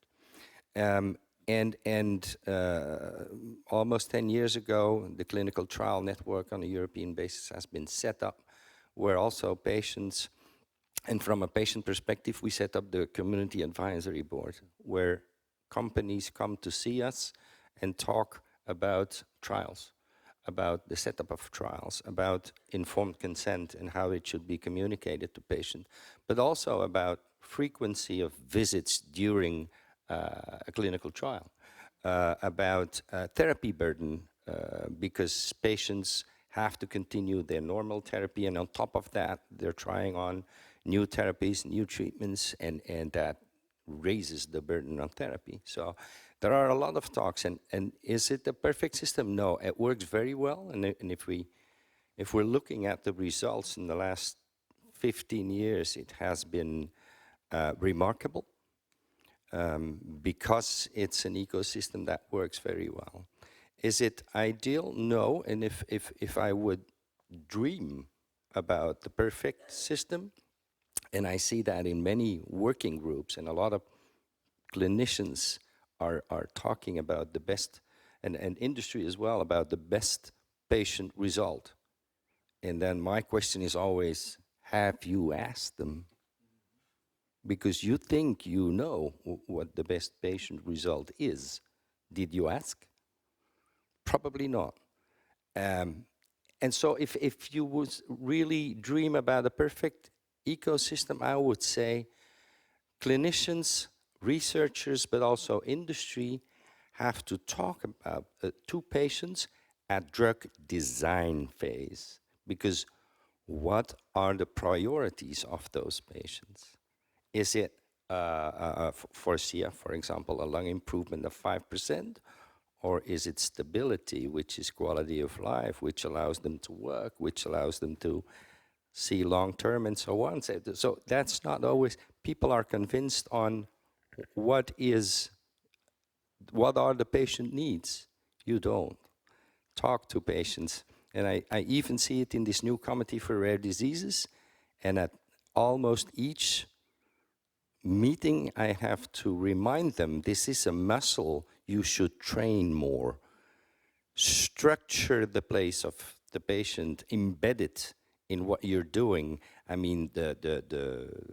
Almost 10 years ago, the clinical trial network on a European basis has been set up, where also patients, and from a patient perspective, we set up the community advisory board, where companies come to see us and talk about trials, about the setup of trials, about informed consent and how it should be communicated to patients, but also about frequency of visits during a clinical trial, about therapy burden, because patients have to continue their normal therapy, and on top of that, they're trying on new therapies, new treatments, and that raises the burden on therapy. So there are a lot of talks, and is it a perfect system? No, it works very well, and if we're looking at the results in the last 15 years, it has been remarkable. Because it's an ecosystem that works very well. Is it ideal? No, and if I would dream about the perfect system, and I see that in many working groups, and a lot of clinicians are talking about the best, and industry as well, about the best patient result. And then my question is always, have you asked them? Because you think you know what the best patient result is. Did you ask? Probably not. And so if you would really dream about a perfect ecosystem, I would say clinicians, researchers, but also industry have to talk about to patients at drug design phase. Because what are the priorities of those patients? Is it, for CF, for example, a lung improvement of 5%? Or is it stability, which is quality of life, which allows them to work, which allows them to see long-term and so on? So that's not always, people are convinced on what are the patient needs. You don't. Talk to patients. And I even see it in this new committee for rare diseases, and at almost each meeting, I have to remind them, this is a muscle you should train more. Structure the place of the patient, embed it in what you're doing. I mean, the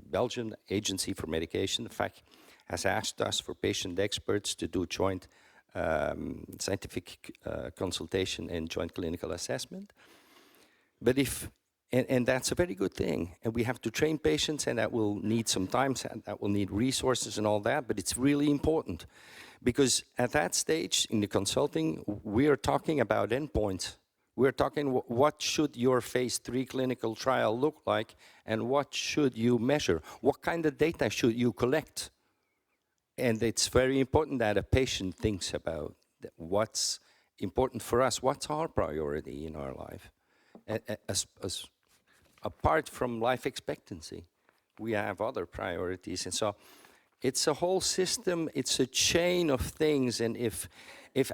Belgian Agency for Medication, in fact, has asked us for patient experts to do joint scientific consultation and joint clinical assessment. But and that's a very good thing. And we have to train patients, and that will need some time, and that will need resources and all that, but it's really important. Because at that stage in the consulting, we are talking about endpoints. We're talking what should your phase 3 clinical trial look like, and what should you measure? What kind of data should you collect? And it's very important that a patient thinks about what's important for us, what's our priority in our life. As apart from life expectancy, we have other priorities. And so it's a whole system, it's a chain of things. And if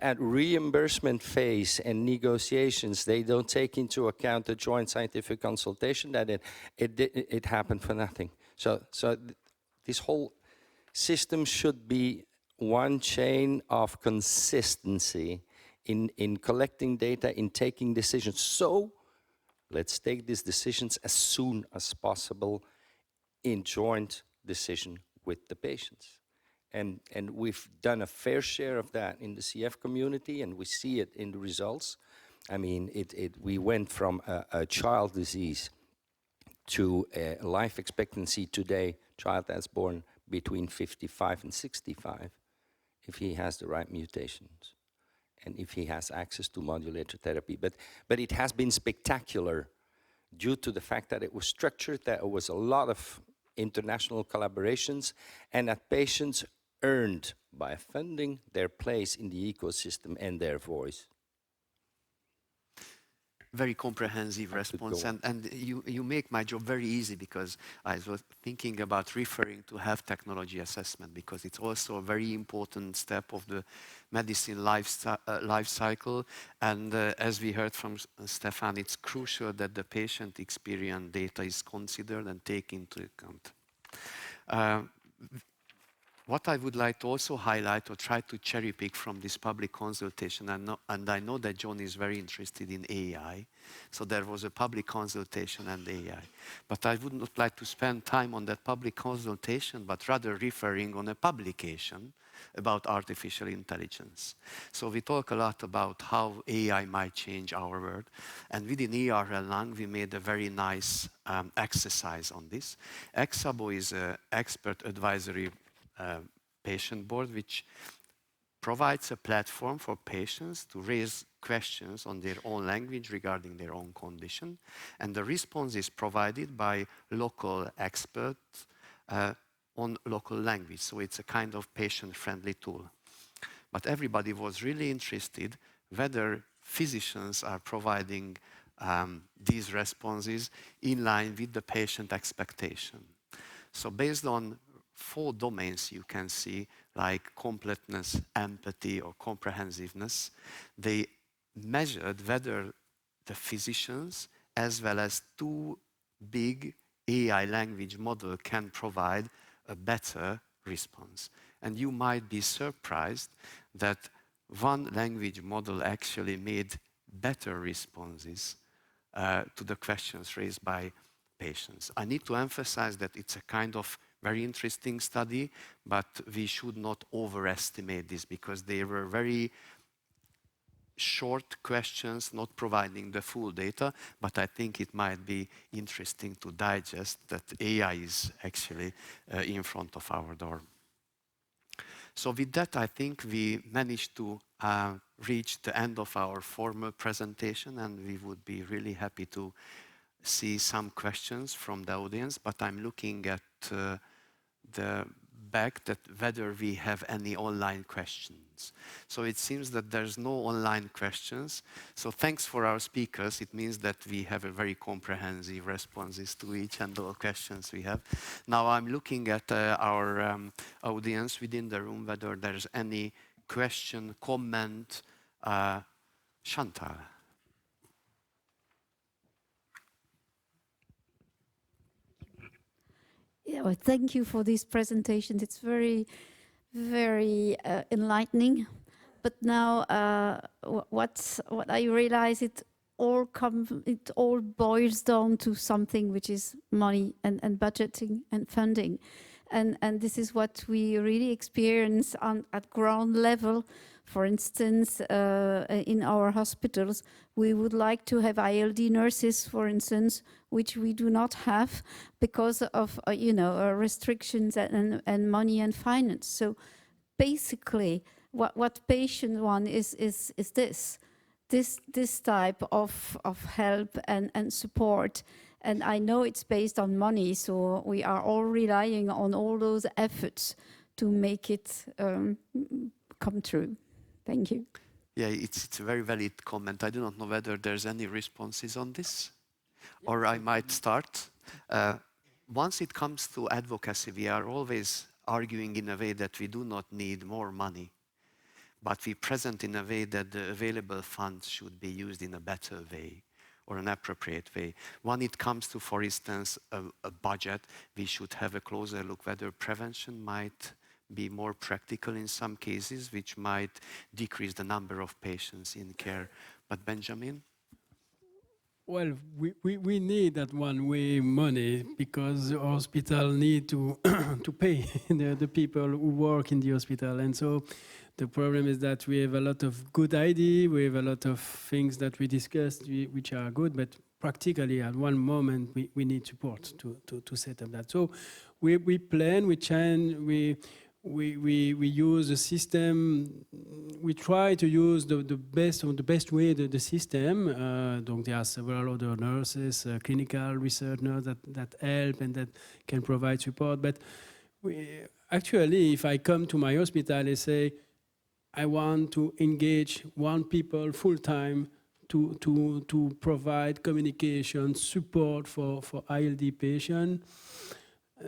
at reimbursement phase and negotiations, they don't take into account the joint scientific consultation, that it happened for nothing. So this whole system should be one chain of consistency in collecting data, in taking decisions. So let's take these decisions as soon as possible in joint decision with the patients. And we've done a fair share of that in the CF community, and we see it in the results. I mean, we went from a child disease to a life expectancy today, child that's born between 55 and 65, if he has the right mutations and if he has access to modulator therapy. But it has been spectacular due to the fact that it was structured, that it was a lot of international collaborations, and that patients earned by funding their place in the ecosystem and their voice. Very comprehensive response, and you make my job very easy, because I was thinking about referring to health technology assessment, because it's also a very important step of the medicine life cycle. And as we heard from Stefan, it's crucial that the patient experience data is considered and taken into account. What I would like to also highlight, or try to cherry pick from this public consultation, and I know that John is very interested in AI, so there was a public consultation and AI. But I would not like to spend time on that public consultation, but rather referring on a publication about artificial intelligence. So we talk a lot about how AI might change our world, and within ERL Lung we made a very nice exercise on this. EXABO is an expert advisory patient board, which provides a platform for patients to raise questions on their own language regarding their own condition. And the response is provided by local experts on local language. So it's a kind of patient-friendly tool. But everybody was really interested whether physicians are providing these responses in line with the patient expectation. So based on 4 domains you can see, like completeness, empathy, or comprehensiveness, they measured whether the physicians, as well as 2 big AI language models, can provide a better response. And you might be surprised that one language model actually made better responses to the questions raised by patients. I need to emphasize that it's a kind of very interesting study, but we should not overestimate this, because they were very short questions, not providing the full data, but I think it might be interesting to digest that AI is actually in front of our door. So with that, I think we managed to reach the end of our formal presentation, and we would be really happy to see some questions from the audience, but I'm looking at the back, that whether we have any online questions. So it seems that there's no online questions. So thanks for our speakers. It means that we have a very comprehensive responses to each and all questions we have. Now I'm looking at our audience within the room, whether there's any question, comment. Chantal. Yeah, well, thank you for this presentation. It's very, very enlightening. But now, what I realize, it all boils down to something, which is money and budgeting and funding, and this is what we really experience at ground level. For instance, in our hospitals, we would like to have ILD nurses, for instance, which we do not have because of restrictions and money and finance. So basically, what patient want is this type of help and support. And I know it's based on money, so we are all relying on all those efforts to make it come true. Thank you. Yeah, it's a very valid comment. I do not know whether there's any responses on this, or I might start. Once it comes to advocacy, we are always arguing in a way that we do not need more money, but we present in a way that the available funds should be used in a better way, or an appropriate way. When it comes to, for instance, a budget, we should have a closer look whether prevention might be more practical in some cases, which might decrease the number of patients in care. But Benjamin? Well, we need that one-way money, because the hospital need to to pay the people who work in the hospital. And so the problem is that we have a lot of good ideas, we have a lot of things that we discussed which are good, but practically at one moment we need support to set up that. So we plan, we change, we use the system. We try to use the best way the system. Donc there are several other nurses, clinical research nurses that help and that can provide support. But actually, if I come to my hospital and say, I want to engage one people full time to provide communication support for ILD patient,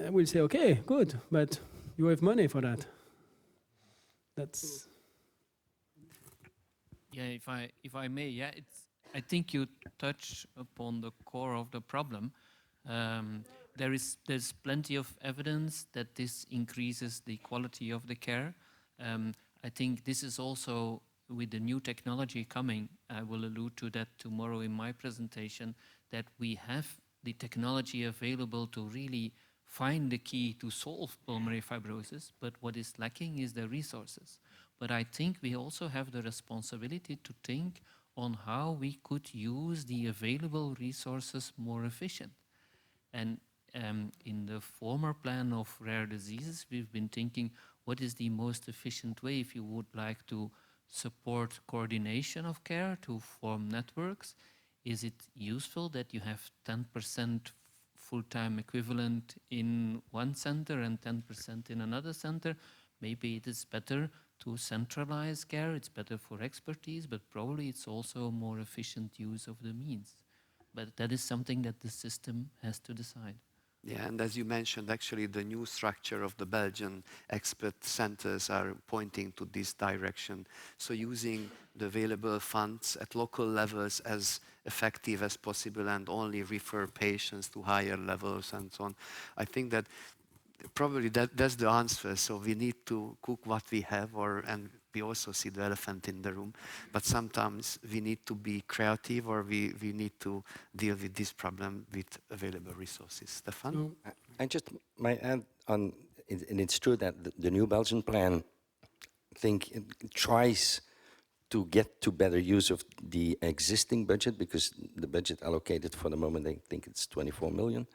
I will say, okay, good, but you have money for that. That's. Yeah, if I may, yeah, I think you touch upon the core of the problem. There's plenty of evidence that this increases the quality of the care. I think this is also with the new technology coming. I will allude to that tomorrow in my presentation. That we have the technology available to really find the key to solve pulmonary fibrosis, but what is lacking is the resources. But I think we also have the responsibility to think on how we could use the available resources more efficient. And in the former plan of rare diseases, we've been thinking what is the most efficient way if you would like to support coordination of care to form networks. Is it useful that you have 10% full-time equivalent in one center and 10% in another center? Maybe it is better to centralize care. It's better for expertise, but probably it's also a more efficient use of the means. But that is something that the system has to decide. Yeah, and as you mentioned, actually the new structure of the Belgian expert centers are pointing to this direction. So using the available funds at local levels as effective as possible and only refer patients to higher levels and so on. I think that probably that's the answer. So we need to cook what we have, and we also see the elephant in the room. But sometimes we need to be creative, or we need to deal with this problem with available resources. Stefan? I just might add on, and it's true that the new Belgian plan, I think, it tries to get to better use of the existing budget, because the budget allocated for the moment, I think it's 24 million.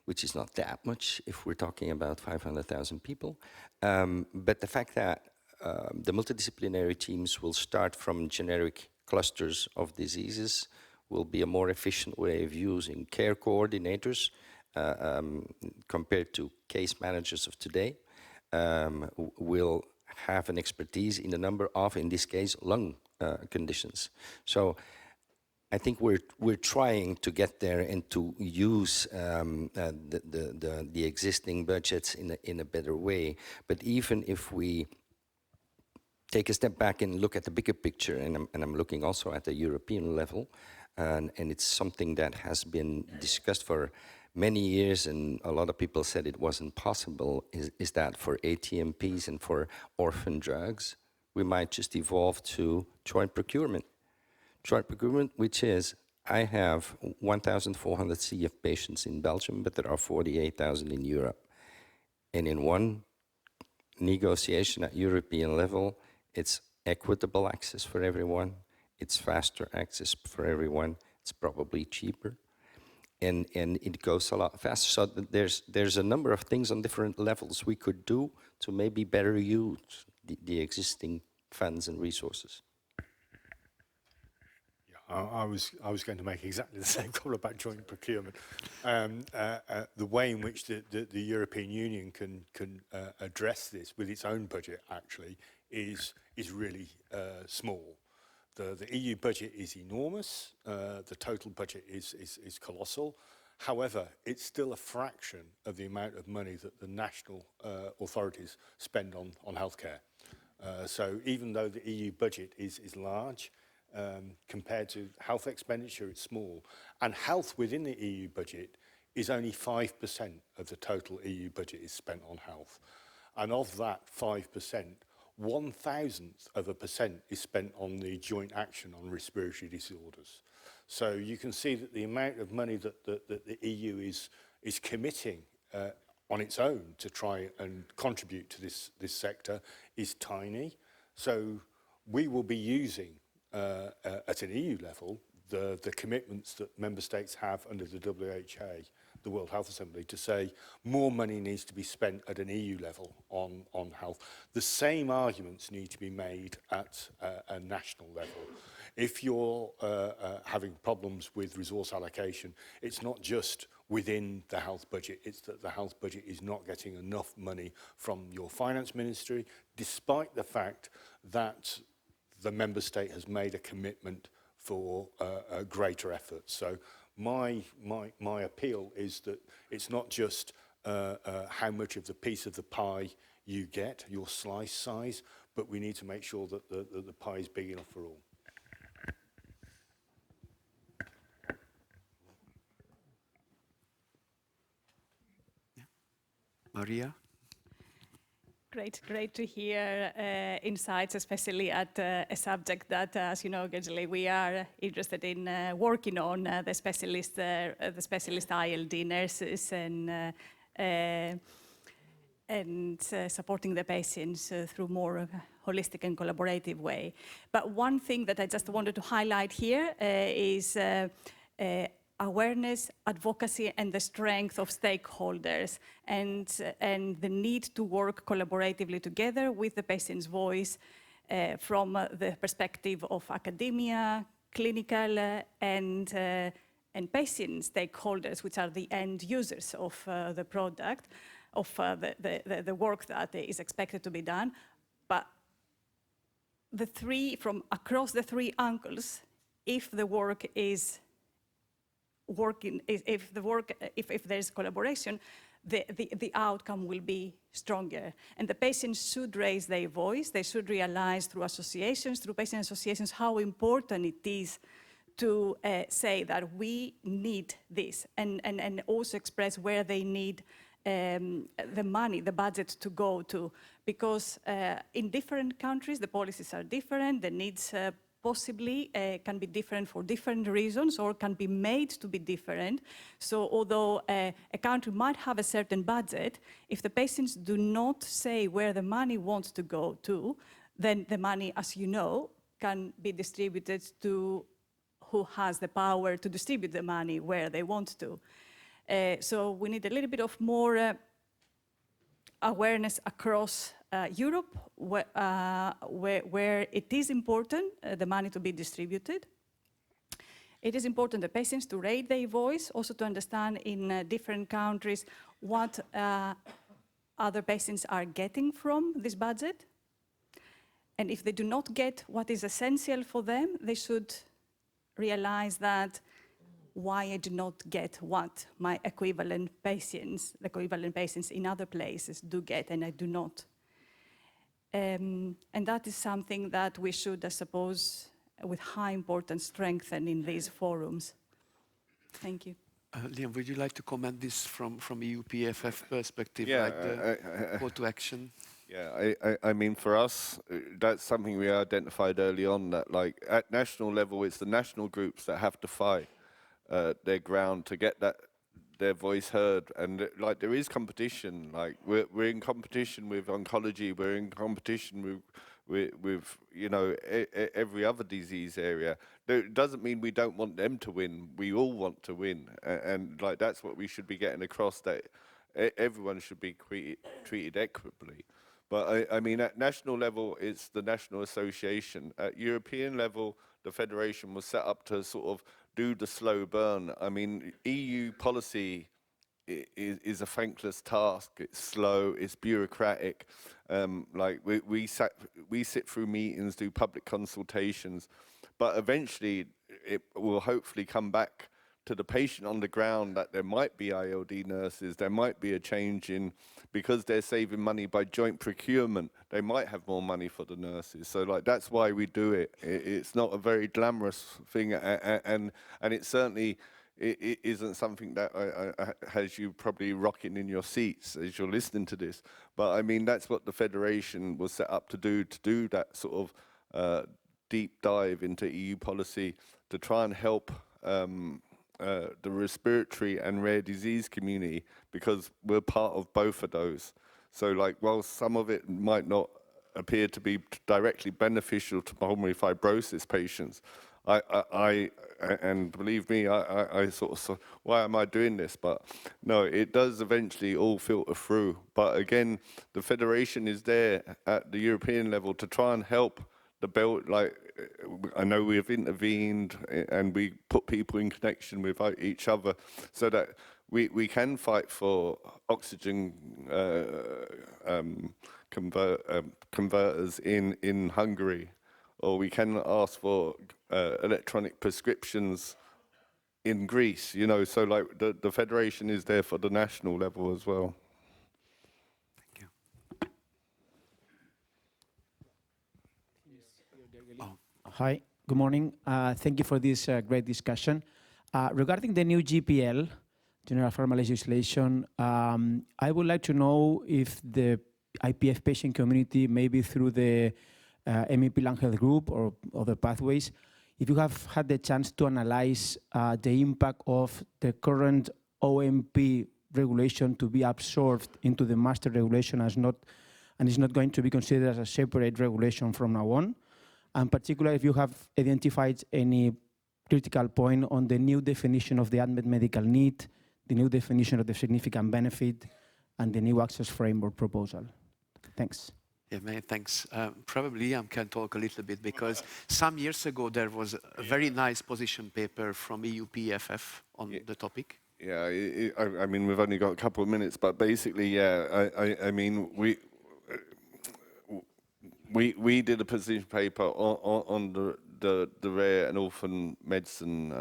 Which is not that much if we're talking about 500,000 people. But the fact that the multidisciplinary teams will start from generic clusters of diseases will be a more efficient way of using care coordinators compared to case managers of today. Will have an expertise in a number of, in this case, lung conditions. So I think we're trying to get there and to use the existing budgets in a better way. But even if we take a step back and look at the bigger picture, and I'm looking also at the European level, and it's something that has been discussed for many years, and a lot of people said it wasn't possible, is that for ATMPs and for orphan drugs, we might just evolve to joint procurement. Joint procurement, which is, I have 1,400 CF patients in Belgium, but there are 48,000 in Europe. And in one negotiation at European level, it's equitable access for everyone, it's faster access for everyone, it's probably cheaper, and it goes a lot faster. So there's a number of things on different levels we could do to maybe better use the existing funds and resources. I was going to make exactly the same call about joint procurement. The way in which the European Union can address this with its own budget actually is really small. The EU budget is enormous. The total budget is colossal. However, it's still a fraction of the amount of money that the national authorities spend on healthcare. So even though the EU budget is large, compared to health expenditure, it's small. And health within the EU budget is only 5% of the total EU budget is spent on health. And of that 5%, 0.001% is spent on the joint action on respiratory disorders. So you can see that the amount of money that the EU is committing on its own to try and contribute to this sector is tiny. So we will be using at an EU level, the commitments that member states have under the the World Health Assembly to say more money needs to be spent at an EU level on health. The same arguments need to be made at a national level. If you're having problems with resource allocation, it's not just within the health budget, it's that the health budget is not getting enough money from your finance ministry, despite the fact that the member state has made a commitment for a greater effort. So my appeal is that it's not just how much of the piece of the pie you get, your slice size, but we need to make sure that the pie is big enough for all. Maria? Great to hear insights, especially at a subject that, as you know, Gejali, we are interested in working on, the specialist ILD nurses and supporting the patients through more holistic and collaborative way. But one thing that I just wanted to highlight here is awareness, advocacy, and the strength of stakeholders, and the need to work collaboratively together with the patient's voice from the perspective of academia, clinical, and patient stakeholders, which are the end users of the product, of the work that is expected to be done. But from across the three angles, if the work is working, if there's collaboration, the outcome will be stronger. And the patients should raise their voice. They should realize through associations, through patient associations, how important it is to say that we need this, and also express where they need the money, the budget to go to. Because in different countries, the policies are different, the needs possibly can be different for different reasons, or can be made to be different. So although a country might have a certain budget, if the patients do not say where the money wants to go to, then the money, as you know, can be distributed to who has the power to distribute the money where they want to. So we need a little bit of more awareness across Europe, where it is important, the money to be distributed. It is important the patients to raise their voice, also to understand in different countries what other patients are getting from this budget. And if they do not get what is essential for them, they should realize that why I do not get what my the equivalent patients in other places do get, and I do not. And that is something that we should, I suppose, with high importance, strengthen in these forums. Thank you. Liam, would you like to comment this from EU PFF perspective, Yeah, like the call to action? Yeah, I mean, for us, that's something we identified early on, that like at national level, it's the national groups that have to fight their ground to get their voice heard. And like there is competition, like we're in competition with oncology, we're in competition with you know, every other disease area. It doesn't mean we don't want them to win. We all want to win, and like that's what we should be getting across, that everyone should be treated equitably. But I mean, at national level, it's the national association. At European level, the federation was set up to sort of do the slow burn. I mean, EU policy is a thankless task. It's slow, it's bureaucratic. Like we sit through meetings, do public consultations, but eventually it will hopefully come back to the patient on the ground that there might be ILD nurses, there might be a change in, because they're saving money by joint procurement, they might have more money for the nurses. So like that's why we do it. It's not a very glamorous thing, and it certainly it isn't something that has you probably rocking in your seats as you're listening to this. But I mean, that's what the federation was set up to do that sort of deep dive into EU policy, to try and help the respiratory and rare disease community, because we're part of both of those. So like, while some of it might not appear to be directly beneficial to pulmonary fibrosis patients, and believe me, I sort of, why am I doing this? But no, it does eventually all filter through. But again, the federation is there at the European level to try and help the belt. Like, I know we have intervened and we put people in connection with each other so that we can fight for oxygen converters in Hungary, or we can ask for electronic prescriptions in Greece, you know, so like the federation is there for the national level as well. Thank you. Hi, good morning. Thank you for this great discussion. Regarding the new GPL, General Pharma legislation, I would like to know if the IPF patient community, maybe through the MEP Lung Health Group or other pathways, if you have had the chance to analyze the impact of the current OMP regulation to be absorbed into the master regulation and is not going to be considered as a separate regulation from now on. And particularly if you have identified any critical point on the new definition of the unmet medical need, the new definition of the significant benefit, and the new access framework proposal. Thanks. Yeah, many thanks. Probably I can talk a little bit because some years ago there was a very nice position paper from EU PFF on the topic. Yeah, I mean, we've only got a couple of minutes, but basically, yeah, I mean, we did a position paper on the rare and orphan medicine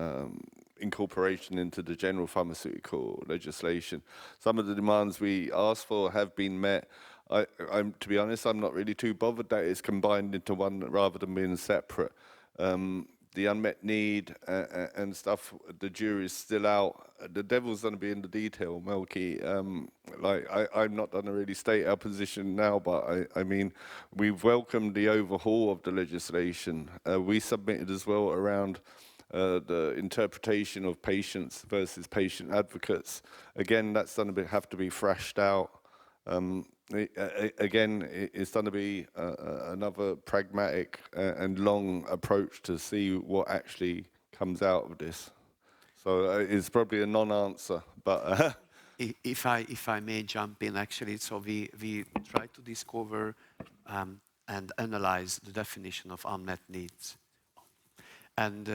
incorporation into the general pharmaceutical legislation. Some of the demands we asked for have been met. To be honest, I'm not really too bothered that it's combined into one rather than being separate. The unmet need and stuff, the jury's still out. The devil's going to be in the detail, Melky. I'm not going to really state our position now, but I mean, we've welcomed the overhaul of the legislation. We submitted as well around the interpretation of patients versus patient advocates. Again, that's going to have to be thrashed out. Again, it's going to be another pragmatic and long approach to see what actually comes out of this. So it's probably a non-answer, but... If I may jump in, actually, so we try to discover and analyze the definition of unmet needs. And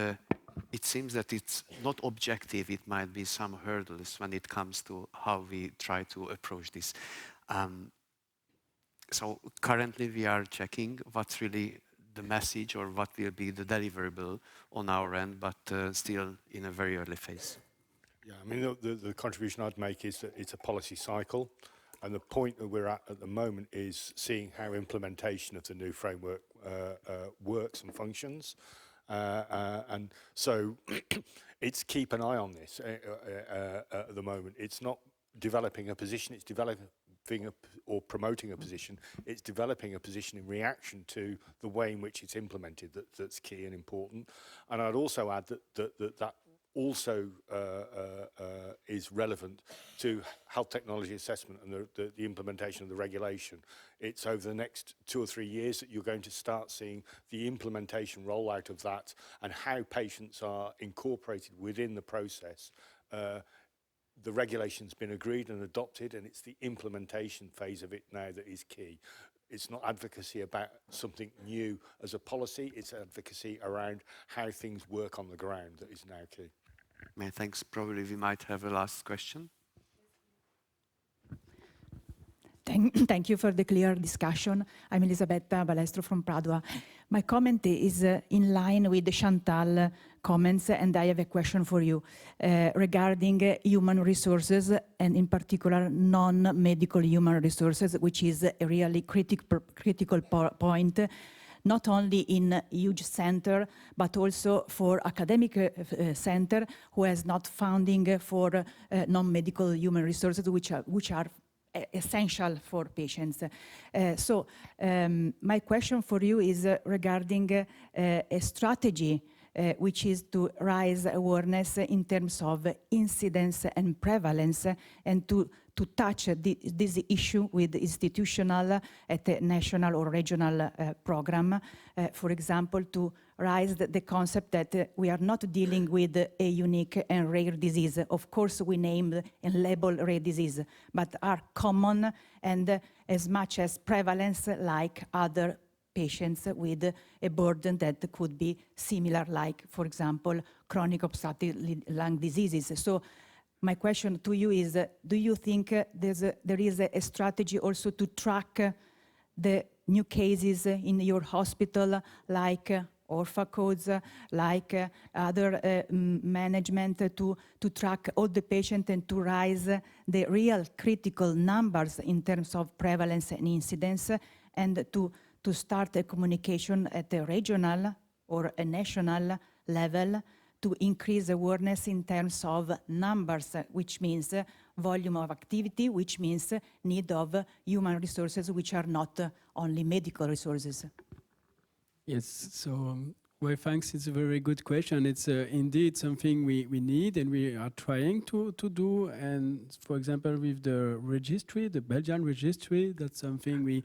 it seems that it's not objective. It might be some hurdles when it comes to how we try to approach this. So currently we are checking what's really the message or what will be the deliverable on our end, but still in a very early phase. Yeah, I mean, the contribution I'd make is that it's a policy cycle, and the point that we're at the moment is seeing how implementation of the new framework works and functions. And so it's keep an eye on this at the moment. It's not developing a position, it's developing or promoting a position, it's developing a position in reaction to the way in which it's implemented that's key and important. And I'd also add that also is relevant to health technology assessment and the implementation of the regulation. It's over the next 2 or 3 years that you're going to start seeing the implementation rollout of that and how patients are incorporated within the process. The regulation's been agreed and adopted, and it's the implementation phase of it now that is key. It's not advocacy about something new as a policy, it's advocacy around how things work on the ground that is now key. Many thanks. Probably we might have a last question. Thank you for the clear discussion. I'm Elisabetta Balestro from Padua. My comment is in line with Chantal comments, and I have a question for you regarding human resources, and in particular non-medical human resources, which is a really critical point, not only in huge center, but also for academic center who has not funding for non-medical human resources, which are essential for patients. So my question for you is regarding a strategy which is to raise awareness in terms of incidence and prevalence, and to touch this issue with institutional at a national or regional program, for example, to raised the concept that we are not dealing with a unique and rare disease. Of course, we name and label rare disease, but are common and as much as prevalence like other patients with a burden that could be similar, like, for example, chronic obstructive lung diseases. So my question to you is, do you think there is a strategy also to track the new cases in your hospital, like ORFA codes, like other management to track all the patients and to raise the real critical numbers in terms of prevalence and incidence, and to start a communication at a regional or a national level to increase awareness in terms of numbers, which means volume of activity, which means need of human resources, which are not only medical resources. Yes, so well, thanks. It's a very good question. It's indeed something we need and we are trying to do. And for example, with the registry, the Belgian registry, that's something we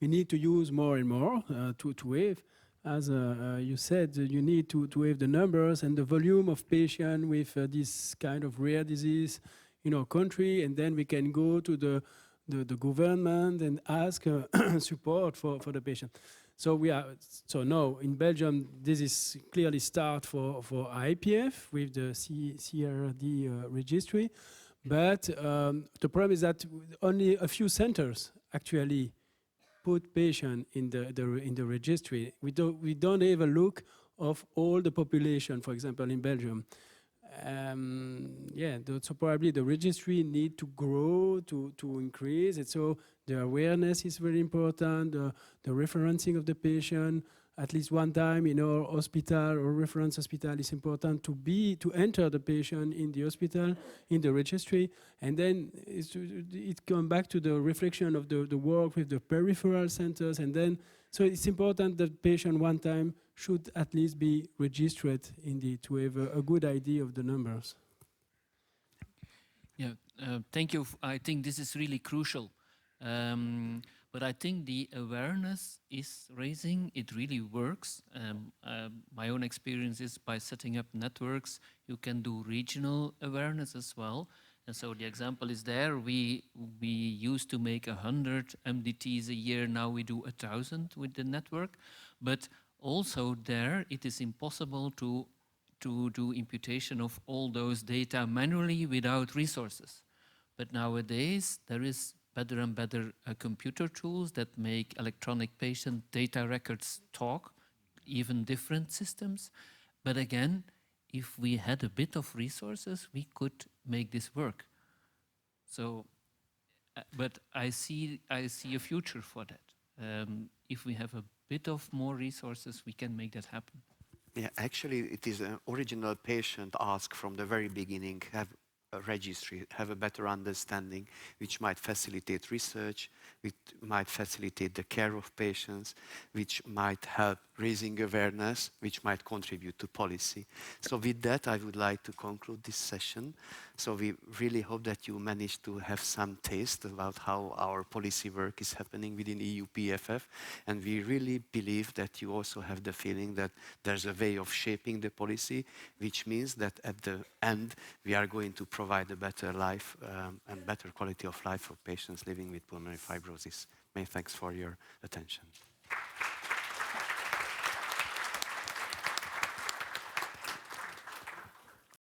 need to use more and more to have. As you said, you need to have the numbers and the volume of patients with this kind of rare disease in our country, and then we can go to the government and ask support for the patient. So now in Belgium, this is clearly start for IPF with the CRD registry, but the problem is that only a few centers actually put patient in the registry. We don't have a look of all the population, for example, in Belgium. So probably the registry need to grow, to increase, and so the awareness is very important, the referencing of the patient, at least one time in our hospital or reference hospital is important to enter the patient in the hospital, in the registry, and then it comes back to the reflection of the work with the peripheral centers, and then, so it's important that patient one time should at least be registered indeed to have a good idea of the numbers. Yeah, thank you. I think this is really crucial. But I think the awareness is raising, it really works. My own experience is by setting up networks, you can do regional awareness as well. And so the example is there. We used to make 100 MDTs a year, now we do 1,000 with the network. But also there, it is impossible to do imputation of all those data manually without resources. But nowadays, there is better and better computer tools that make electronic patient data records talk, even different systems. But again, if we had a bit of resources, we could make this work. So, but I see a future for that. If we have a bit of more resources, we can make that happen. Yeah, actually, it is an original patient ask from the very beginning, have a registry, have a better understanding, which might facilitate research, which might facilitate the care of patients, which might help raising awareness, which might contribute to policy. So with that, I would like to conclude this session. So we really hope that you managed to have some taste about how our policy work is happening within EU PFF. And we really believe that you also have the feeling that there's a way of shaping the policy, which means that at the end, we are going to provide a better life and better quality of life for patients living with pulmonary fibrosis. Many thanks for your attention.